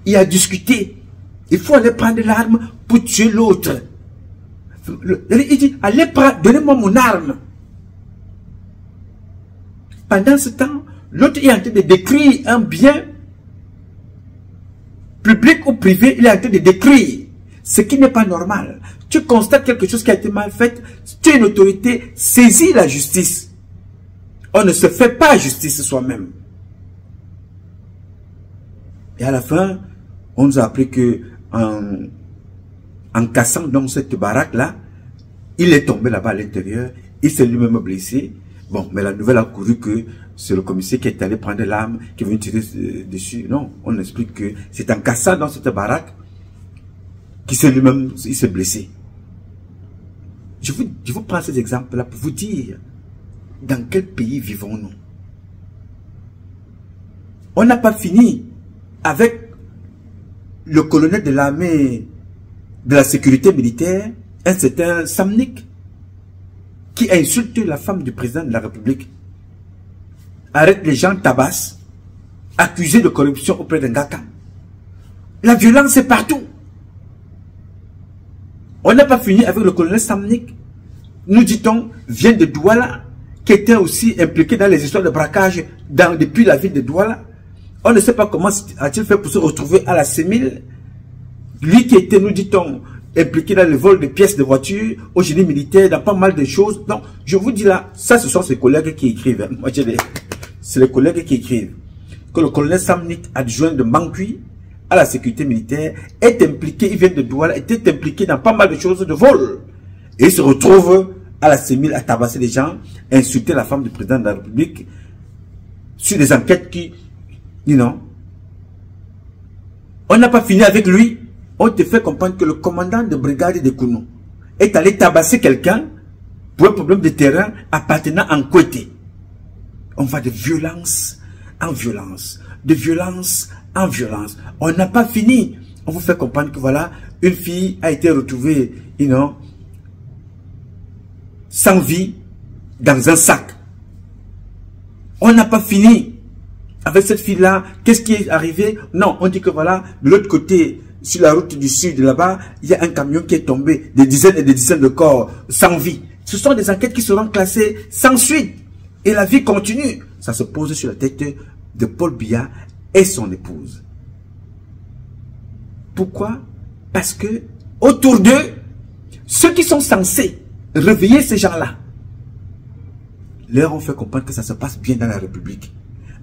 et à discuter. Il faut aller prendre l'arme pour tuer l'autre. Il dit, allez, donnez-moi mon arme. Pendant ce temps, l'autre est en train de décrire un bien, public ou privé, il est en train de décrire ce qui n'est pas normal. Tu constates quelque chose qui a été mal fait, tu es une autorité, saisis la justice. On ne se fait pas justice soi-même. Et à la fin, on nous a appris que en cassant donc cette baraque-là, il est tombé là-bas à l'intérieur, il s'est lui-même blessé. Bon, mais la nouvelle a couru que c'est le commissaire qui est allé prendre l'arme, qui est venu tirer dessus. Non, on explique que c'est en cassant dans cette baraque qu'il s'est lui-même, il s'est blessé. Je vous prends ces exemples-là pour vous dire dans quel pays vivons-nous. On n'a pas fini avec le colonel de l'armée de la sécurité militaire, un certain Samnik, qui insulte la femme du président de la République, arrête les gens, tabasse, accusés de corruption auprès d'un Ngaka. La violence est partout. On n'a pas fini avec le colonel Samnik, nous dit-on, vient de Douala, qui était aussi impliqué dans les histoires de braquage depuis la ville de Douala. On ne sait pas comment a-t-il fait pour se retrouver à la CEMIL. Lui qui était, nous dit-on, impliqué dans le vol de pièces de voitures, au génie militaire, dans pas mal de choses. Donc, je vous dis là, ça ce sont ses collègues qui écrivent. Moi, c'est les collègues qui écrivent. Que le colonel Samnik, adjoint de Mangui à la sécurité militaire, est impliqué, il vient de Douala, était impliqué dans pas mal de choses de vol. Et il se retrouve à la CEMIL à tabasser les gens, insulter la femme du président de la République, sur des enquêtes qui, non. On n'a pas fini avec lui. On te fait comprendre que le commandant de brigade de Kounou est allé tabasser quelqu'un pour un problème de terrain appartenant à Nkwete. On va de violence en violence, de violence en violence. On n'a pas fini. On vous fait comprendre que voilà, une fille a été retrouvée, sans vie, dans un sac. On n'a pas fini avec cette fille-là. Qu'est-ce qui est arrivé? Non, on dit que voilà, de l'autre côté, sur la route du sud, là-bas, il y a un camion qui est tombé, des dizaines et des dizaines de corps sans vie. Ce sont des enquêtes qui seront classées sans suite. Et la vie continue. Ça se pose sur la tête de Paul Biya et son épouse. Pourquoi? Parce que autour d'eux, ceux qui sont censés réveiller ces gens-là, leur ont fait comprendre que ça se passe bien dans la République.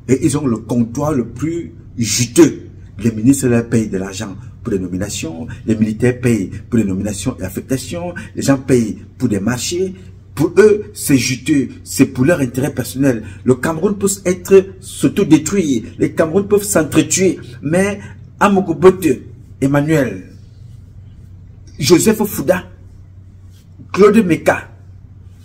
Et ils ont le comptoir le plus juteux. Les ministres leur payent de l'argent pour les nominations, les militaires payent pour les nominations et affectations, les gens payent pour des marchés. Pour eux, c'est juteux, c'est pour leur intérêt personnel. Le Cameroun peut s'autodétruire, les Cameroun peuvent s'entretuer, mais Amogobote, Emmanuel, Joseph Fouda, Claude Meka,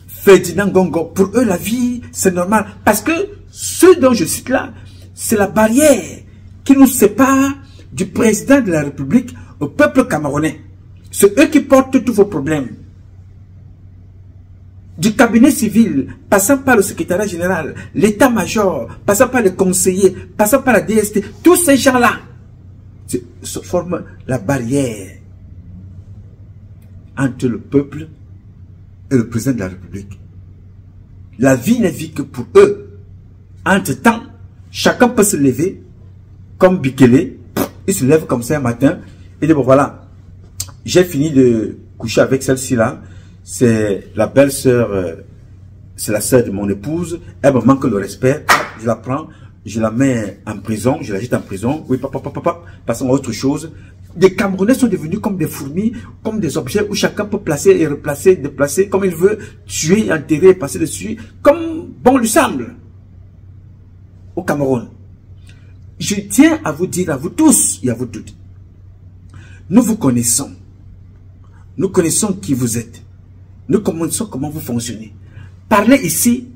Ferdinand Gongo, pour eux la vie c'est normal. Parce que ceux dont je cite là, c'est la barrière qui nous sépare du président de la République au peuple camerounais. C'est eux qui portent tous vos problèmes. Du cabinet civil, passant par le secrétariat général, l'état-major, passant par les conseillers, passant par la DST, tous ces gens-là se forment la barrière entre le peuple et le président de la République. La vie n'est vie que pour eux. Entre-temps, chacun peut se lever, comme Bikele, il se lève comme ça un matin, et dit, bon voilà, j'ai fini de coucher avec celle-ci là, c'est la belle-sœur, c'est la sœur de mon épouse, elle me manque le respect, je la prends, je la mets en prison, je la jette en prison, oui, papa, passons à autre chose. Les Camerounais sont devenus comme des fourmis, comme des objets où chacun peut placer et replacer, déplacer comme il veut, tuer, enterrer, passer dessus, comme bon lui semble. Au Cameroun. Je tiens à vous dire, à vous tous et à vous toutes, nous vous connaissons. Nous connaissons qui vous êtes. Nous connaissons comment vous fonctionnez. Parler ici,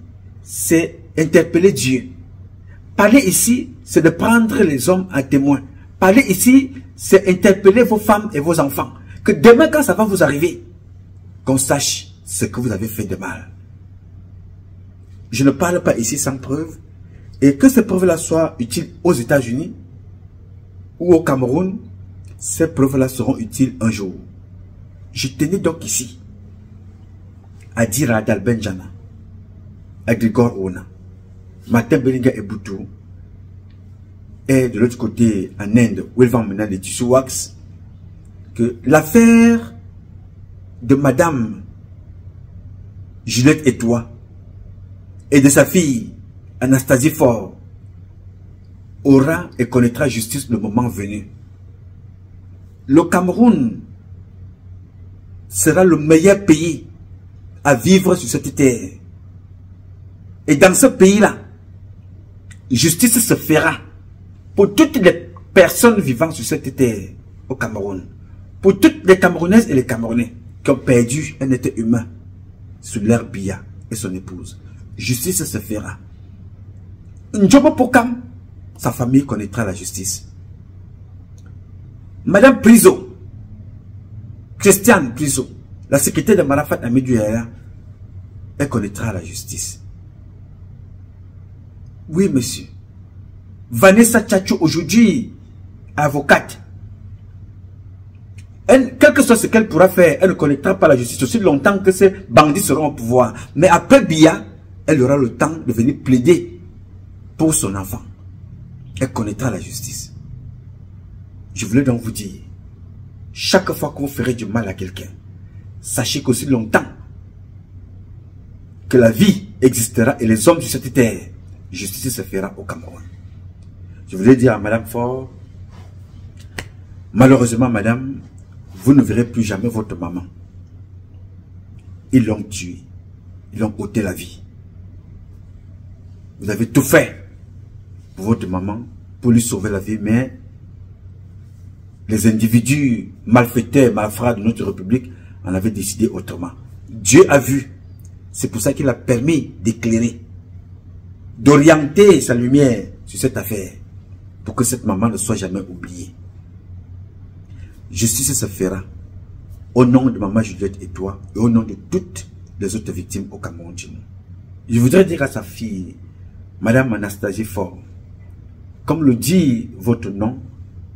c'est interpeller Dieu. Parler ici, c'est de prendre les hommes à témoin. Parler ici, c'est interpeller vos femmes et vos enfants. Que demain, quand ça va vous arriver, qu'on sache ce que vous avez fait de mal. Je ne parle pas ici sans preuve. Et que ces preuves-là soient utiles aux États-Unis ou au Cameroun, ces preuves-là seront utiles un jour. Je tenais donc ici à Dira d'Albenjana, à Grigor Ona, Martin Belinga et Boutou, et de l'autre côté, en Inde, où ils vendent maintenant des tissus wax, que l'affaire de Madame Juliette Etoile et de sa fille Anastasie Faure aura et connaîtra justice le moment venu. Le Cameroun sera le meilleur pays à vivre sur cette terre. Et dans ce pays-là, justice se fera pour toutes les personnes vivant sur cette terre au Cameroun. Pour toutes les Camerounaises et les Camerounais qui ont perdu un être humain sous leur Biya et son épouse. Justice se fera. Ndjobo Pokam, sa famille connaîtra la justice. Madame Priso, Christiane Priso, la secrétaire de Marafat Amidou Yaya, elle connaîtra la justice. Oui, monsieur. Vanessa Tchatchou, aujourd'hui, avocate. Elle, quel que soit ce qu'elle pourra faire, elle ne connaîtra pas la justice aussi longtemps que ces bandits seront au pouvoir. Mais après Biya, elle aura le temps de venir plaider pour son enfant. Elle connaîtra la justice. Je voulais donc vous dire, chaque fois que vous ferez du mal à quelqu'un, sachez qu'aussi longtemps que la vie existera et les hommes sur cette terre, justice se fera au Cameroun. Je voulais dire à Madame Faure, malheureusement Madame, vous ne verrez plus jamais votre maman. Ils l'ont tuée. Ils l'ont ôté la vie. Vous avez tout fait pour votre maman, pour lui sauver la vie, mais les individus malfaiteurs, malfrats de notre République en avaient décidé autrement. Dieu a vu. C'est pour ça qu'il a permis d'éclairer, d'orienter sa lumière sur cette affaire, pour que cette maman ne soit jamais oubliée. Justice se fera au nom de Maman Juliette et toi et au nom de toutes les autres victimes au Cameroun. Je voudrais dire à sa fille, Madame Anastasie Faure, comme le dit votre nom,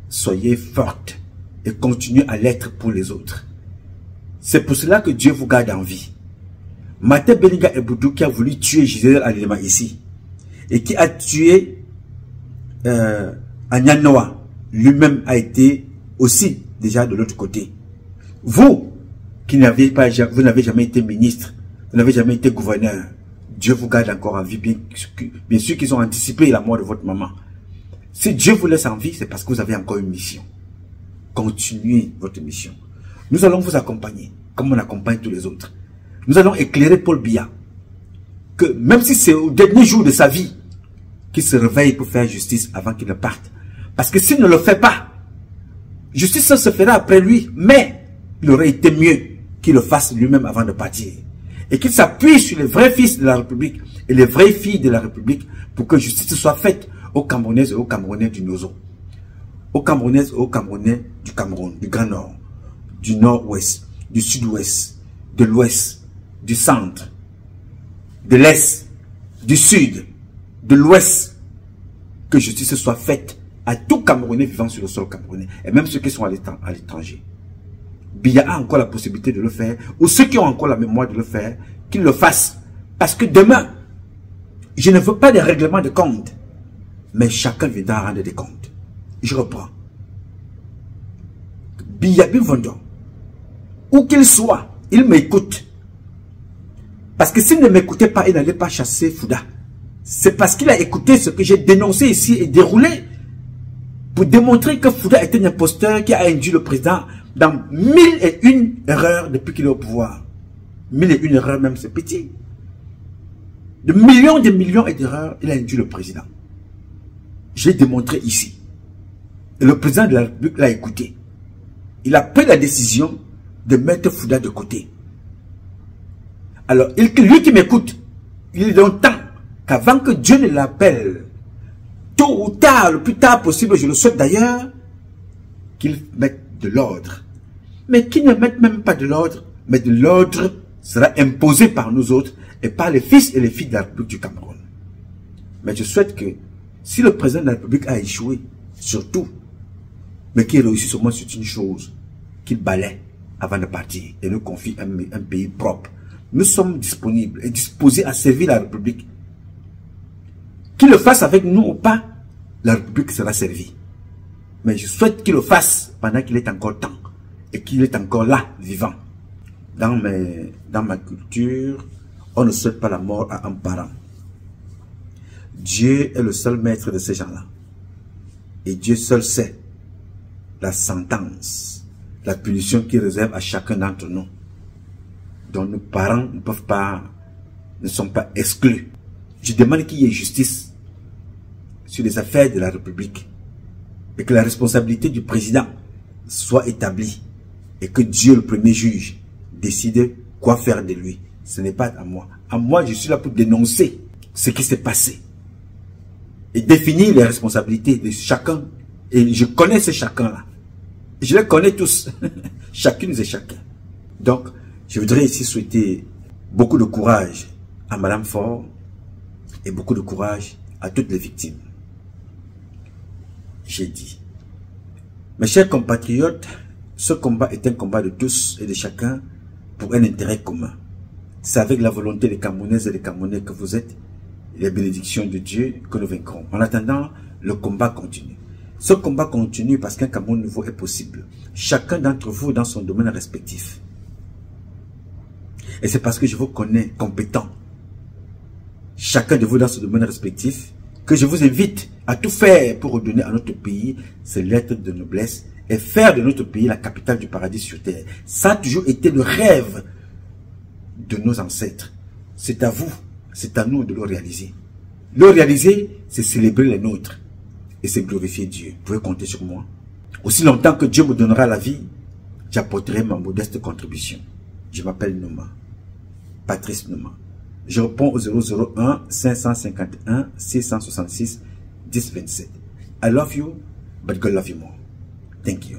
soyez forte et continuez à l'être pour les autres. C'est pour cela que Dieu vous garde en vie. Martin Belinga et Boudou qui a voulu tuer Gisèle Halima ici et qui a tué Anyanoa, lui-même a été aussi déjà de l'autre côté. Vous, qui n'avez jamais été ministre, vous n'avez jamais été gouverneur, Dieu vous garde encore en vie, bien sûr qu'ils ont anticipé la mort de votre maman. Si Dieu vous laisse en vie, c'est parce que vous avez encore une mission. Continuez votre mission. Nous allons vous accompagner, comme on accompagne tous les autres. Nous allons éclairer Paul Biya, que même si c'est au dernier jour de sa vie, qu'il se réveille pour faire justice avant qu'il ne parte. Parce que s'il ne le fait pas, justice se fera après lui, mais il aurait été mieux qu'il le fasse lui-même avant de partir. Et qu'il s'appuie sur les vrais fils de la République et les vraies filles de la République pour que justice soit faite aux Camerounaises et aux Camerounais du Nozo. Aux Camerounaises et aux Camerounais du Cameroun, du Grand Nord, du Nord-Ouest, du Sud-Ouest, de l'Ouest, du Centre, de l'Est, du Sud, de l'Ouest. Que justice soit faite à tout Camerounais vivant sur le sol camerounais, et même ceux qui sont à l'étranger. Biya a encore la possibilité de le faire, ou ceux qui ont encore la mémoire de le faire, qu'ils le fassent. Parce que demain, je ne veux pas des règlements de compte, mais chacun viendra rendre des comptes. Je reprends. Biya Bivondo, où qu'il soit, il m'écoute. Parce que s'il ne m'écoutait pas, il n'allait pas chasser Fouda. C'est parce qu'il a écouté ce que j'ai dénoncé ici et déroulé pour démontrer que Fouda est un imposteur qui a induit le président dans 1001 erreurs depuis qu'il est au pouvoir. 1001 erreurs même, c'est petit. De millions d'erreurs, il a induit le président. J'ai démontré ici. Et le président de la République l'a écouté. Il a pris la décision de mettre Fouda de côté. Alors, lui qui m'écoute, il est donc temps qu'avant que Dieu ne l'appelle, tôt ou tard, le plus tard possible, je le souhaite d'ailleurs, qu'il mette de l'ordre. Mais qu'il ne mette même pas de l'ordre, mais de l'ordre sera imposé par nous autres et par les fils et les filles de la République du Cameroun. Mais je souhaite que, si le président de la République a échoué, surtout, mais qu'il réussisse au moins sur une chose, qu'il balaie avant de partir et nous confie un pays propre. nous sommes disponibles et disposés à servir la République. Qu'il le fasse avec nous ou pas, la République sera servie. Mais je souhaite qu'il le fasse pendant qu'il est encore temps et qu'il est encore là, vivant. Dans ma culture, on ne souhaite pas la mort à un parent. Dieu est le seul maître de ces gens-là. Et Dieu seul sait la sentence, la punition qu'il réserve à chacun d'entre nous. Donc nos parents ne sont pas exclus. Je demande qu'il y ait justice sur les affaires de la République et que la responsabilité du président soit établie et que Dieu, le premier juge, décide quoi faire de lui. Ce n'est pas à moi. À moi, je suis là pour dénoncer ce qui s'est passé et définir les responsabilités de chacun. Et je connais ces chacun-là. Je les connais tous, chacune et chacun. Donc, je voudrais ici souhaiter beaucoup de courage à Madame Faure et beaucoup de courage à toutes les victimes. J'ai dit, mes chers compatriotes, ce combat est un combat de tous et de chacun pour un intérêt commun. C'est avec la volonté des Camerounaises et des Camerounais que vous êtes, les bénédictions de Dieu, que nous vaincrons. En attendant, le combat continue. Ce combat continue parce qu'un Cameroun nouveau est possible. Chacun d'entre vous dans son domaine respectif. Et c'est parce que je vous connais compétent, chacun de vous dans son domaine respectif, que je vous invite à tout faire pour redonner à notre pays ses lettres de noblesse et faire de notre pays la capitale du paradis sur terre. Ça a toujours été le rêve de nos ancêtres. C'est à vous, c'est à nous de le réaliser. Le réaliser, c'est célébrer les nôtres et c'est glorifier Dieu. Vous pouvez compter sur moi. Aussi longtemps que Dieu me donnera la vie, j'apporterai ma modeste contribution. Je m'appelle Noma, Patrice Noma. Je réponds au 001 551 666 1027. I love you, but God love you more. Thank you.